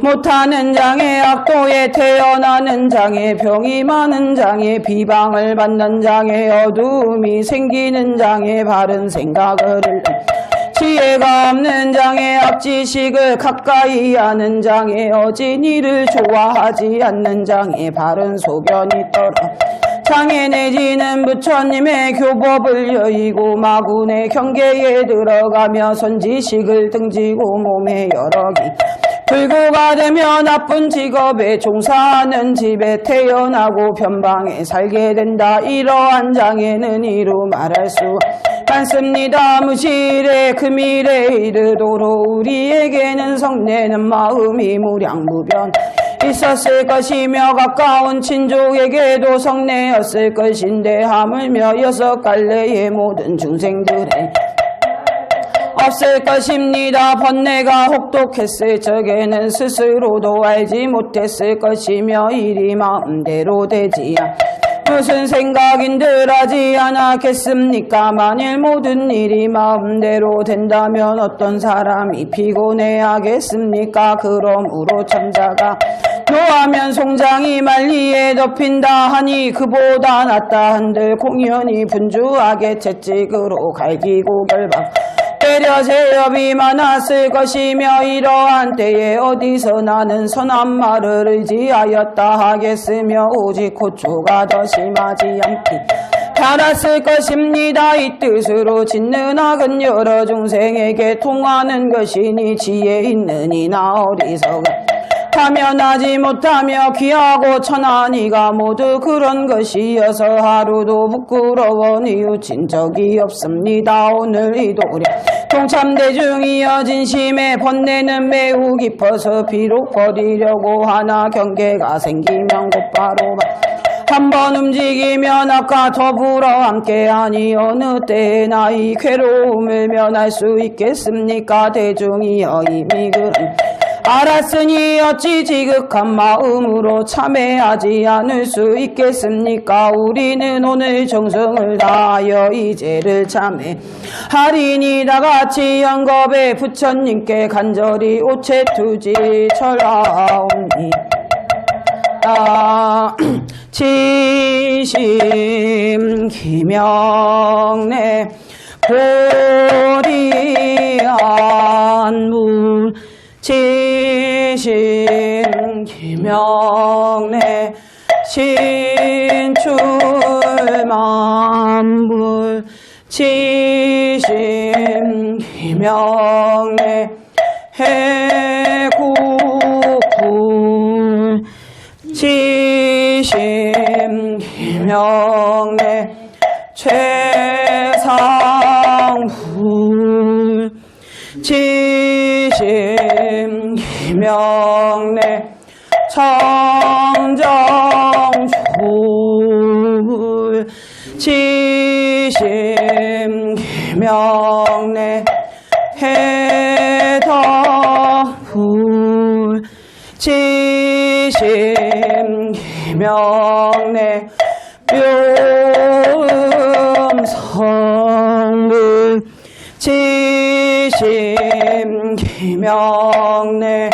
못하는 장애 악도에 태어나는 장애 병이 많은 장애 비방을 받는 장애 어두움이 생기는 장애 바른 생각을 지혜가 없는 장애 악지식을 가까이 하는 장애 어진 이를 좋아하지 않는 장애 바른 소견이 떨어 장애 내지는 부처님의 교법을 여의고 마군의 경계에 들어가며 선지식을 등지고 몸에 여러기 불구가 되며 나쁜 직업에 종사하는 집에 태어나고 변방에 살게 된다. 이러한 장애는 이루 말할 수 많습니다. 무실에 금일에 이르도록 우리에게는 성내는 마음이 무량무변 있었을 것이며 가까운 친족에게도 성례였을 것인데 하물며 6갈래의 모든 중생들의 없을 것입니다. 번뇌가 혹독했을 적에는 스스로도 알지 못했을 것이며 일이 마음대로 되지 무슨 생각인들 하지 않았겠습니까? 만일 모든 일이 마음대로 된다면 어떤 사람이 피곤해하겠습니까? 그러므로 천자가 노하면 송장이 만리에 덮인다 하니 그보다 낫다 한들 공연히 분주하게 채찍으로 갈기고 결박 때려 제협이 많았을 것이며 이러한 때에 어디서 나는 선한 말을 의지하였다 하겠으며 오직 고초가 더 심하지 않기 바랐을 것입니다. 이 뜻으로 짓는 악은 여러 중생에게 통하는 것이니 지혜 있는 이나 어리석은 타면하지 못하며 귀하고 천한 이가 모두 그런 것이어서 하루도 부끄러워 뉘우친 적이 없습니다. 오늘 이 도량 동참대중이여 진심의 번뇌는 매우 깊어서 비록 버리려고 하나 경계가 생기면 곧바로 한번 움직이면 아까 더불어 함께하니 어느 때나 이 괴로움을 면할 수 있겠습니까? 대중이여 이미 그런 알았으니 어찌 지극한 마음으로 참회하지 않을 수 있겠습니까? 우리는 오늘 정성을 다하여 이 죄를 참회하리니 다같이 영겁에 부처님께 간절히 오체투지 절하옵니 지심 기명내 보리안문 지심 기명내 신출만불 지심 기명내 해구불 지심 기명내 최상불 지심 기명내 청정불 지심 기명내 해덕불 지심 기명내 묘음성불 지심 기명내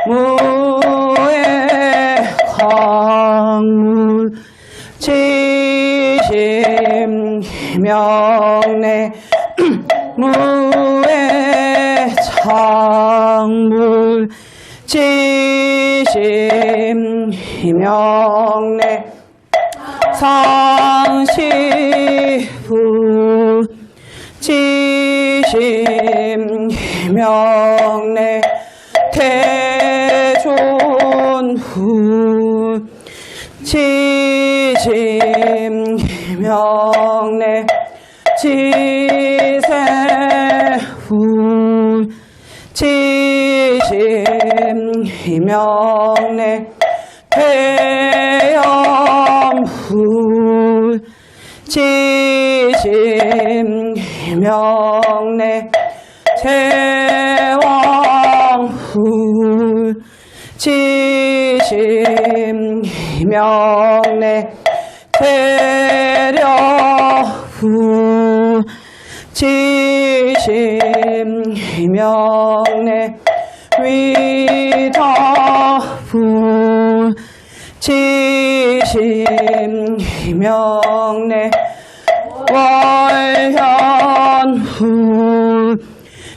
무해광물 지심 기명내 무해창물 지심 기명내 상시불 지심 기명내 태존불 지심 기명내 지세불 지심 기명내 태염불 지심 기명내 태왕불 지심 기명내 태려불 지심 기명내 위다불 지심 기명내 월현불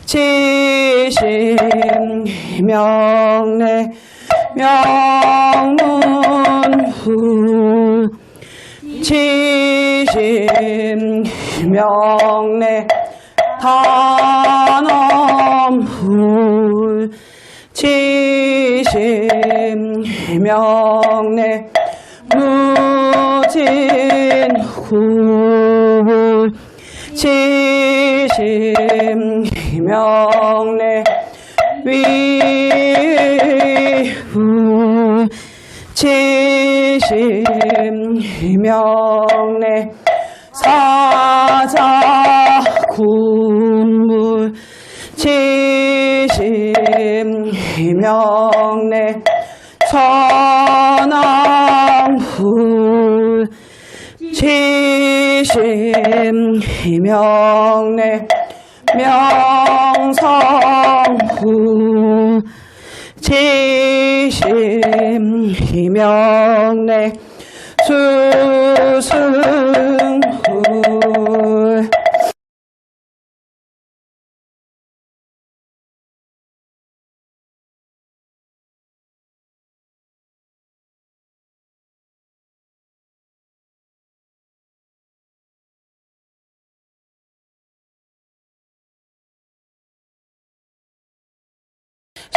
지심 기명내 명문불 지심 기명내 단엄불 지심 기명내 무진불 지심 기명내 위불 지심명래 사자군물 지심명래 천왕불 지심명래 명성불 지심명래 수승불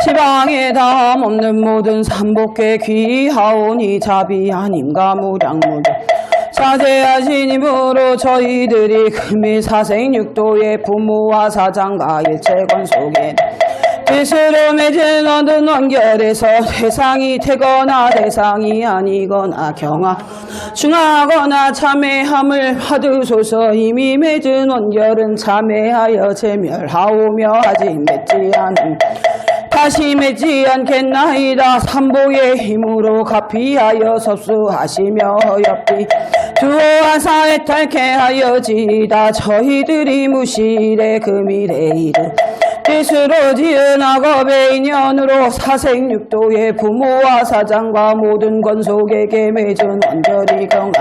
시방에 담 없는 모든 삼복계 귀하오니 자비 아님가 무량무도 자제하신 힘으로 저희들이 금일 사생육도의 부모와 사장과 일체 권속에 뜻으로 맺은 얻은 원결에서 대상이 되거나 대상이 아니거나 경하 중하거나 참회함을 받으소서. 이미 맺은 원결은 참회하여 제멸하오며 아직 맺지 않은 다시 맺지 않겠나이다. 삼보의 힘으로 가피하여 섭수하시며 허엽비 두어하사에 탈케 하여지이다. 저희들이 무실의 금일에 이르 뜻으로 지은 악업의 인연으로 사생육도의 부모와 사장과 모든 권속에게 맺은 원결이 경하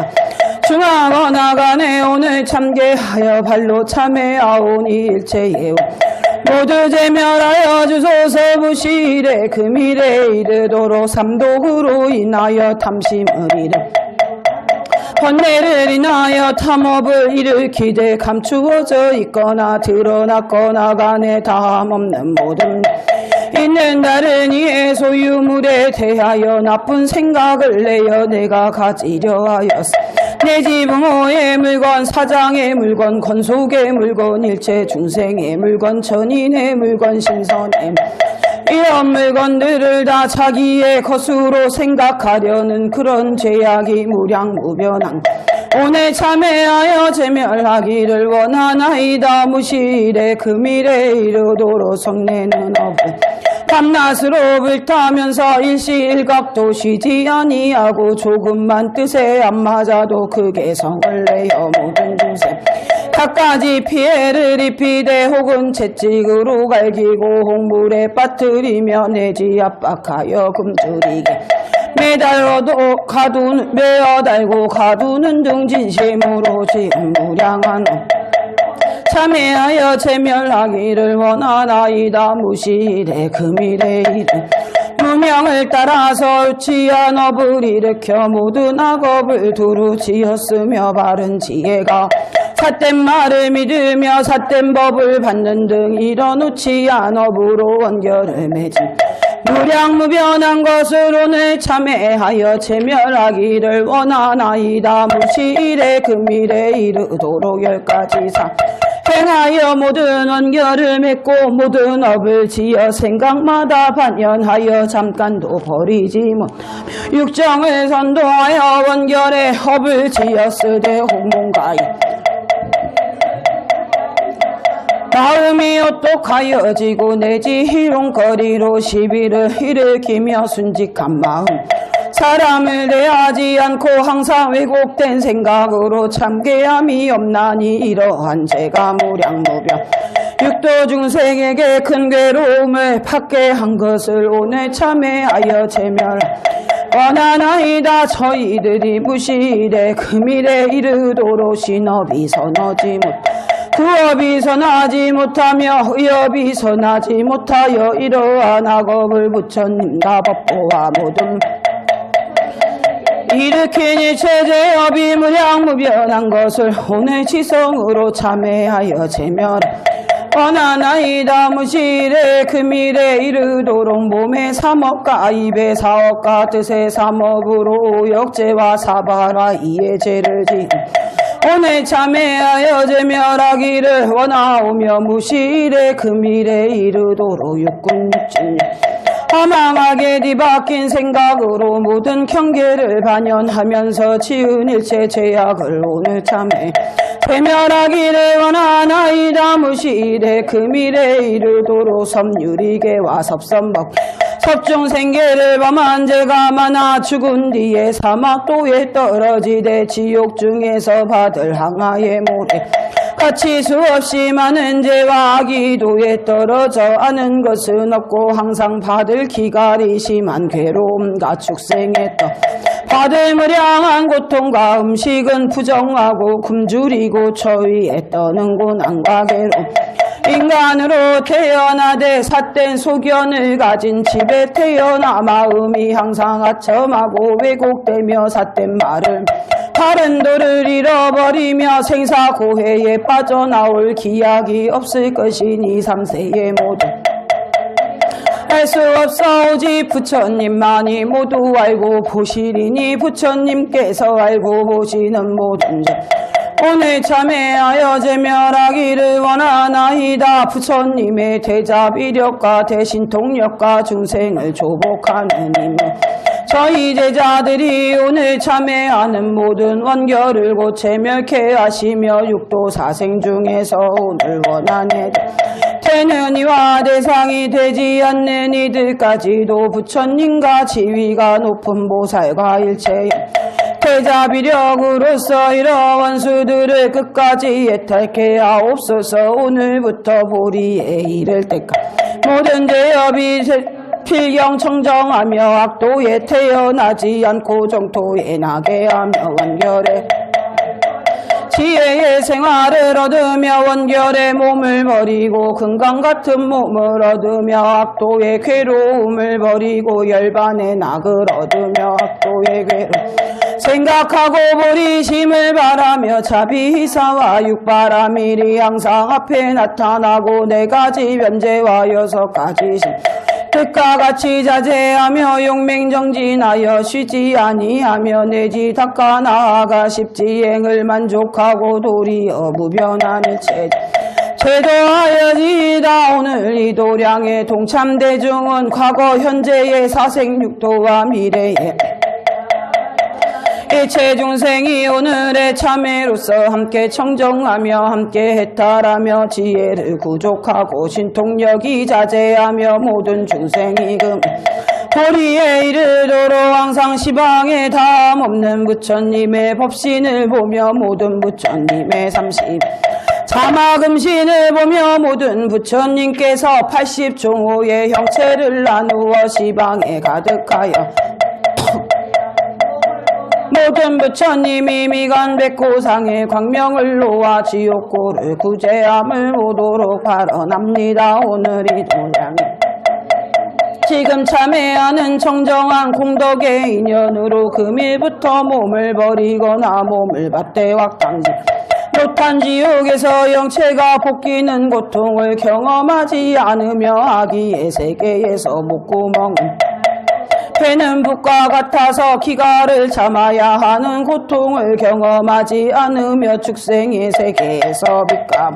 중하거나 간에 오늘 참계하여 발로 참회하오니 일체예우 모두 제멸하여 주소서. 무실의 금일에 이르도록 삼독으로 인하여 탐심을 이르 번뇌를 인하여 탐업을 일으키되 감추어져 있거나 드러났거나 간에 다함없는 모든 있는 다른 이의 소유물에 대하여 나쁜 생각을 내어 내가 가지려 하였어. 내 지부모의 물건, 사장의 물건, 권속의 물건, 일체 중생의 물건, 천인의 물건, 신선의 이런 물건들을 다 자기의 것으로 생각하려는 그런 죄악이 무량무변한 오늘 참회하여 제멸하기를 원하나이다. 무실의 금일에 이르도록 성내는 업을 밤낮으로 불타면서 일시일각도 쉬지 아니하고 조금만 뜻에 안 맞아도 크게 성을 내어 모든 중생 갖가지 피해를 입히되 혹은 채찍으로 갈기고 홍물에 빠뜨리며 내지 압박하여 굶주리게 매달려도 매어 달고 가두는 등 진심으로 지은 무량한 참회하여 제멸하기를 원하나이다. 무실의 금일에 이르 무명을 따라서 유치한 업을 일으켜 모든 악업을 두루 지었으며 바른 지혜가 삿된 말을 믿으며 삿된 법을 받는 등 이런 우치한 업으로 원결을 맺은 무량무변한 것을 오늘 참회하여 제멸하기를 원하나이다. 무실의 금일에 이르도록 10가지 상 행하여 모든 원결을 맺고 모든 업을 지어 생각마다 반연하여 잠깐도 버리지 못하며 육정을 선도하여 원결의 업을 지었으되 홍몽가이 마음이 오똑하여지고 내지 희롱거리로 시비를 일으키며 순직한 마음 사람을 대하지 않고 항상 왜곡된 생각으로 참게함이 없나니 이러한 죄가 무량무변 육도 중생에게 큰 괴로움을 받게 한 것을 오늘 참회하여 제멸 원하나이다. 저희들이 무실의 금일에 이르도록 신업이 선하지 못 구업이 선하지 못하며 의업이 선하지 못하여 이러한 악업을 부처님과 법보와 모든 일으키니 체제업이 무량무변한 것을 오늘 지성으로 참회하여 제멸 원하나이다. 무실의 금일에 이르도록 몸의 삼업과 입의 사업과 뜻의 삼업으로 역죄와 사바라 이의 죄를 지은 오늘 참회하여 제멸하기를 원하오며 무실의 금일에 이르도록 육군 육진력 허망하게 뒤바뀐 생각으로 모든 경계를 반영하면서 지은 일체 죄악을 오늘 참에 괴멸하기를 원하나이다. 무시되 그 미래에 이르도록 섬유리계와 섭선법 섭중생계를 범한 죄가 많아 죽은 뒤에 사막도에 떨어지되 지옥 중에서 받을 항아의 모래 같이 수없이 많은 죄와 악의도에 떨어져 아는 것은 없고 항상 받을 기갈이 심한 괴로움과 축생했다. 받을 무량한 고통과 음식은 부정하고 굶주리고 처위에 떠는 고난과 괴로움 인간으로 태어나되 삿된 소견을 가진 집에 태어나 마음이 항상 아첨하고 왜곡되며 삿된 말을 바른 도를 잃어버리며 생사고해에 빠져나올 기약이 없을 것이니 3세의 모두 알 수 없어 오직 부처님만이 모두 알고 보시리니 부처님께서 알고 보시는 모든 죄 오늘 참회하여 제멸하기를 원하나이다. 부처님의 대자비력과 대신통력과 중생을 조복하는 힘을 저희 제자들이 오늘 참회하는 모든 원결을 고체 멸케하시며 육도 사생 중에서 오늘 원하네 되는 이와 대상이 되지 않는 이들까지도 부처님과 지위가 높은 보살과 일체의 대자비력으로서 이러 원수들을 끝까지 예탈케 하옵소서. 오늘부터 보리에 이를 때까지 모든 죄업이 필경 청정하며 악도에 태어나지 않고 정토에 나게 하며 원결에 지혜의 생활을 얻으며 원결의 몸을 버리고 금강 같은 몸을 얻으며 악도의 괴로움을 버리고 열반의 낙을 얻으며 악도의 괴로움 생각하고 보리심을 바라며 자비사와 육바라밀이 항상 앞에 나타나고 4가지 변제와 6가지 심 뜻과 같이 자제하며 용맹정진하여 쉬지 아니하며 내지 닦아 나아가 십지행을 만족하고 도리어 무변한 일체 제도하여지이다. 오늘 이 도량의 동참대중은 과거 현재의 사생육도와 미래의 일체 중생이 오늘의 참회로서 함께 청정하며 함께 해탈하며 지혜를 구족하고 신통력이 자제하며 모든 중생이 도리에 이르도록 항상 시방에 다함없는 부처님의 법신을 보며 모든 부처님의 30 자마금신을 보며 모든 부처님께서 80종호의 형체를 나누어 시방에 가득하여 모든 부처님이 미간 백고상의 광명을 놓아 지옥고를 구제함을 오도록 발언합니다. 오늘이 도량이 지금 참회하는 청정한 공덕의 인연으로 금일부터 몸을 버리거나 몸을 밭대 확당지 못한 지옥에서 영체가 복귀는 고통을 경험하지 않으며 아기의 세계에서 목구멍은 배는 붓과 같아서 기가를 참아야 하는 고통을 경험하지 않으며 축생의 세계에서 빛감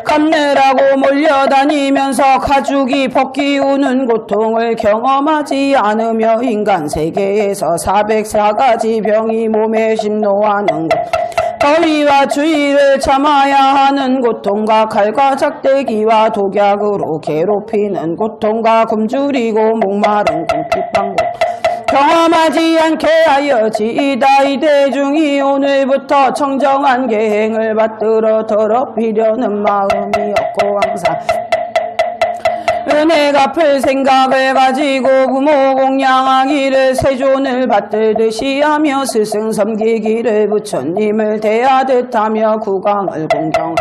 감느라고 몰려다니면서 가죽이 벗기우는 고통을 경험하지 않으며 인간 세계에서 404가지 병이 몸에 심노하는 것 더위와 추위를 참아야 하는 고통과 칼과 작대기와 독약으로 괴롭히는 고통과 굶주리고 목마른 궁핍한 것 경험하지 않게 하여지이다. 이 대중이 오늘부터 청정한 계행을 받들어 더럽히려는 마음이 없고 항상 은혜 갚을 생각을 가지고 부모 공양하기를 세존을 받들듯이 하며 스승 섬기기를 부처님을 대하듯 하며 구강을 공경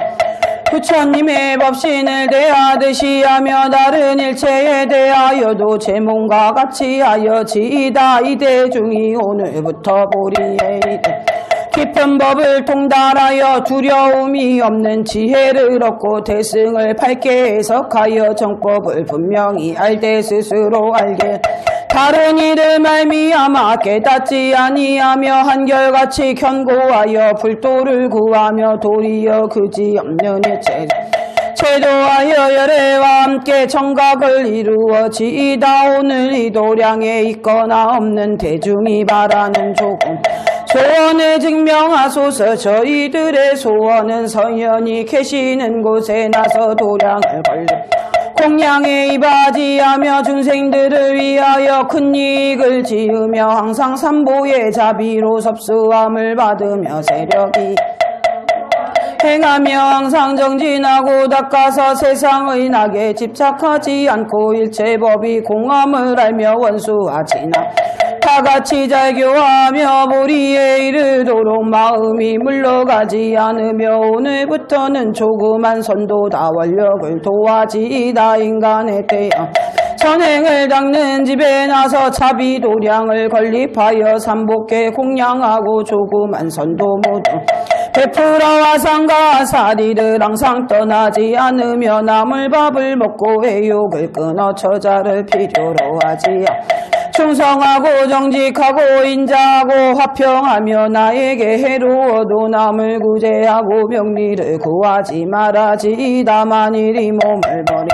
부처님의 법신을 대하듯이 하며 다른 일체에 대하여도 제 몸과 같이 하여지이다. 이 대중이 오늘부터 보리에 이르 깊은 법을 통달하여 두려움이 없는 지혜를 얻고 대승을 밝게 해석하여 정법을 분명히 알되 스스로 알게 다른 이를 말미암아 깨닫지 아니하며 한결같이 견고하여 불도를 구하며 도리어 그지 없는 일체 제도하여 열애와 함께 청각을 이루어지이다. 오늘 이 도량에 있거나 없는 대중이 바라는 조금 소원을 증명하소서. 저희들의 소원은 성현이 계시는 곳에 나서 도량을 걸려 공양에 이바지하며 중생들을 위하여 큰 이익을 지으며 항상 삼보의 자비로 섭수함을 받으며 세력이 행하며 항상 정진하고 닦아서 세상의 낙에 집착하지 않고 일체법이 공함을 알며 원수하지나 다같이 잘 교화하며 보리에 이르도록 마음이 물러가지 않으며 오늘부터는 조그만 선도다 원력을 도와지이다. 인간의 태양 선행을 닦는 집에 나서 자비도량을 건립하여 삼복에 공양하고 조그만 선도 모두 베풀어 화상과 사리를 항상 떠나지 않으며 남을 밥을 먹고 해욕을 끊어 처자를 필요로 하지요. 충성하고 정직하고 인자하고 화평하며 나에게 해로워도 남을 구제하고 명리를 구하지 말아지이다. 만일 이 몸을 버려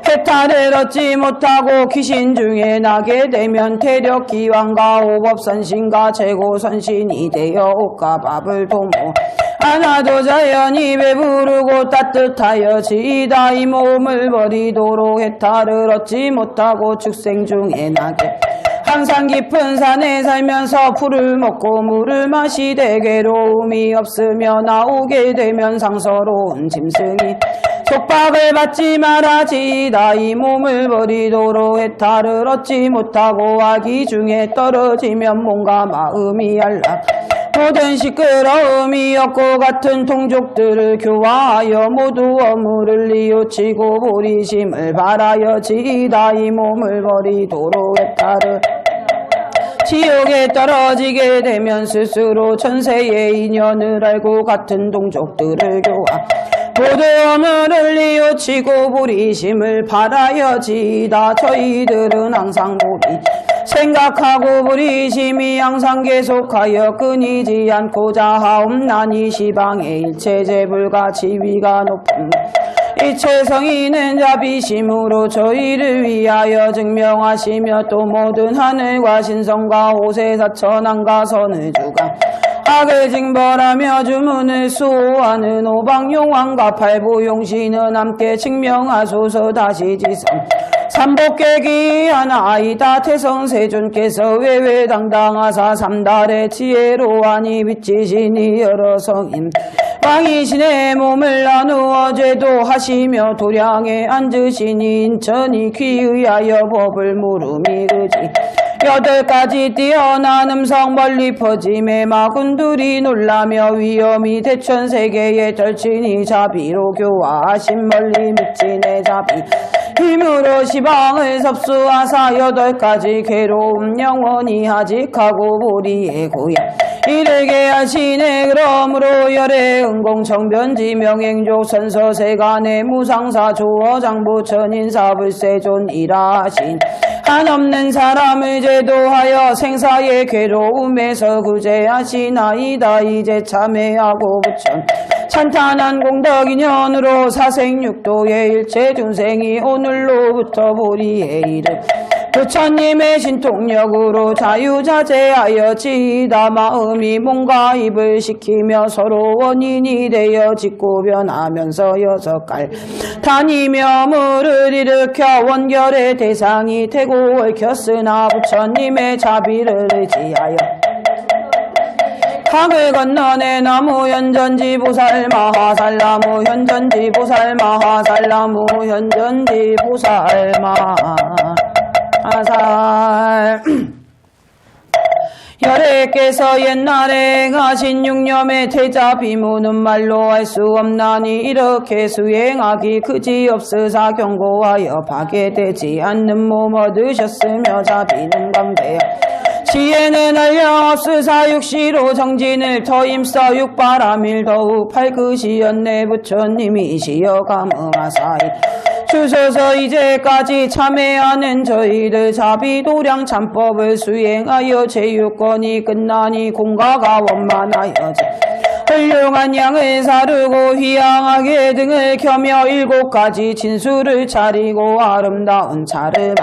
해탈을 얻지 못하고 귀신 중에 나게 되면 태력 기왕과 오법선신과 최고선신이 되어 옷과 밥을 도모 하나도 자연히 배부르고 따뜻하여 지이다. 이 몸을 버리도록 해탈을 얻지 못하고 축생 중에 나게 항상 깊은 산에 살면서 풀을 먹고 물을 마시되 괴로움이 없으며 나오게 되면 상서로운 짐승이 속박을 받지 말아지이다. 이 몸을 버리도록 해탈을 얻지 못하고 악이 중에 떨어지면 몸과 마음이 안락 모든 시끄러움이 없고 같은 동족들을 교화하여 모두 어물을 뉘우치고 보리심을 바라여 지이다. 이 몸을 버리도록 해탈을 지옥에 떨어지게 되면 스스로 천세의 인연을 알고 같은 동족들을 교화 모두 어물을 뉘우치고 보리심을 바라여 지이다. 저희들은 항상 보리 생각하고 보리심이 항상 계속하여 끊이지 않고자 하옵나니 시방의 일체 재불과 지위가 높은 이체 성인은 자비심으로 저희를 위하여 증명하시며 또 모든 하늘과 신성과 호세사천왕과 선을주가 악을 징벌하며 주문을 수호하는 오방용왕과 팔보용신은 함께 증명하소서. 다시 지성 삼복계 귀한 아이다. 태성세존께서 외외당당하사 삼달의 지혜로하니 빛이시니 여러 성인 왕이신의 몸을 나누어 제도하시며 도량에 앉으시니 인천이 귀의하여 법을 물음이 그지 8가지 뛰어난 음성 멀리 퍼짐에 마군들이 놀라며 위엄이 대천세계에 절친이 자비로 교화하신 멀리 미친의 자비 힘으로 시방을 섭수하사 8가지 괴로움 영원히 하직하고 보리의 고향 이르게 하시네. 그러므로 열애 은공 청변지 명행조 선서세간의 무상사 조어장부 천인사불세존이라 하신 한없는 사람을 제도하여 생사의 괴로움에서 구제하시나이다. 이제 참회하고 부천 찬탄한 공덕 인연으로 사생육도의 일체 중생이 오늘로부터 보리에 이르 부처님의 신통력으로 자유자재하여 지이다. 마음이 몸과 입을 시키며 서로 원인이 되어 짓고 변하면서 6갈 다니며 물을 일으켜 원결의 대상이 되고 얽혔으나 부처님의 자비를 의지하여 강을 건너내 나무 현전지 보살 마하살 나무 현전지 보살 마하살 나무 현전지 보살 마하살 열애께서 옛날에 행하신 육념의 태자 비무는 말로 할 수 없나니 이렇게 수행하기 그지없으사 경고하여 파괴되지 않는 몸 얻으셨으며 자비는 강대하 지혜는 알려없으사 육시로 정진을 더 힘써 육바람일 더욱 팔그시연내 부처님이시여 감응하사이 주소서 이제까지 참회하는 저희들 자비도량 참법을 수행하여 제육권이 끝나니 공가가 원만하여지 훌륭한 양을 사르고 휘양하게 등을 켜며 7가지 진수를 차리고 아름다운 차를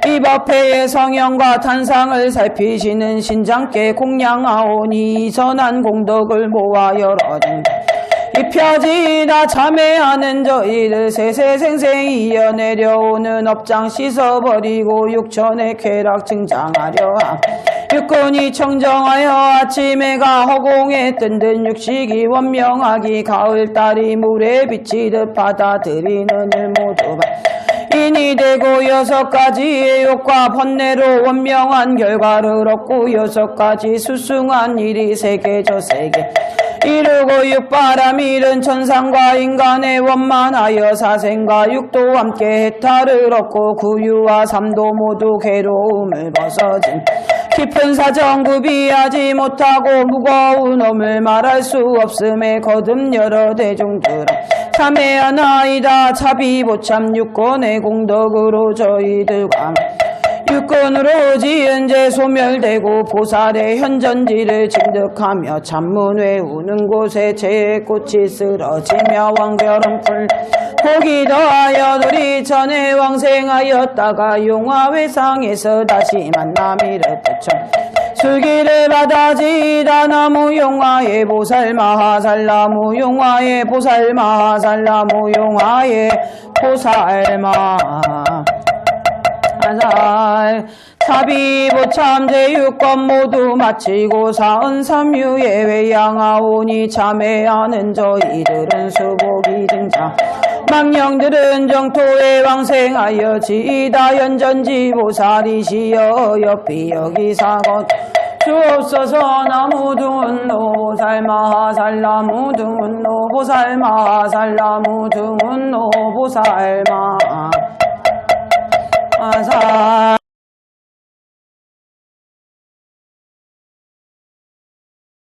이 법회의 성형과 탄상을 살피시는 신장께 공양하오니 선한 공덕을 모아 여러등 입혀지다 참회하는 저희를 세세생생 이어내려오는 업장 씻어버리고 육천의 쾌락 증장하려 함 육군이 청정하여 아침해가 허공에 뜬 듯 육식이 원명하기 가을달이 물에 비치듯 받아들이는 일 모두 인이 되고 6가지의 욕과 번뇌로 원명한 결과를 얻고 6가지 수승한 일이 세계 저 세계 이루고 육바람 일은 천상과 인간의 원만하여 사생과 육도 함께 해탈을 얻고 구유와 삼도 모두 괴로움을 벗어진 깊은 사정 구비하지 못하고 무거운 놈을 말할 수 없음에 거듭 여러 대중들은 참회하나이다. 차비보참 육권의 공덕으로 저희들과 육권으로 지은 죄 소멸되고 보살의 현전지를 증득하며 찬문 외우는 곳에 죄의 꽃이 쓰러지며 완결은 풀 복이 더하여 우리 전에 왕생하였다가 용화회상에서 다시 만남이를 붙여 술기를 받아지다 나무 용화의 보살 마하살 나무 용화의 보살 마하살 나무 용화의 보살 마하살 사비보참 제6권 모두 마치고 43유에 외양하오니 참회하는 저희들은 수복이 등장 망령들은 정토에 왕생하여 지이다 연전지 보살이시여 옆이 여기 사건 주옵소서. 나무등운노 보살 마하살 나무등운노 보살 마하살 나무등운노 보살 마하살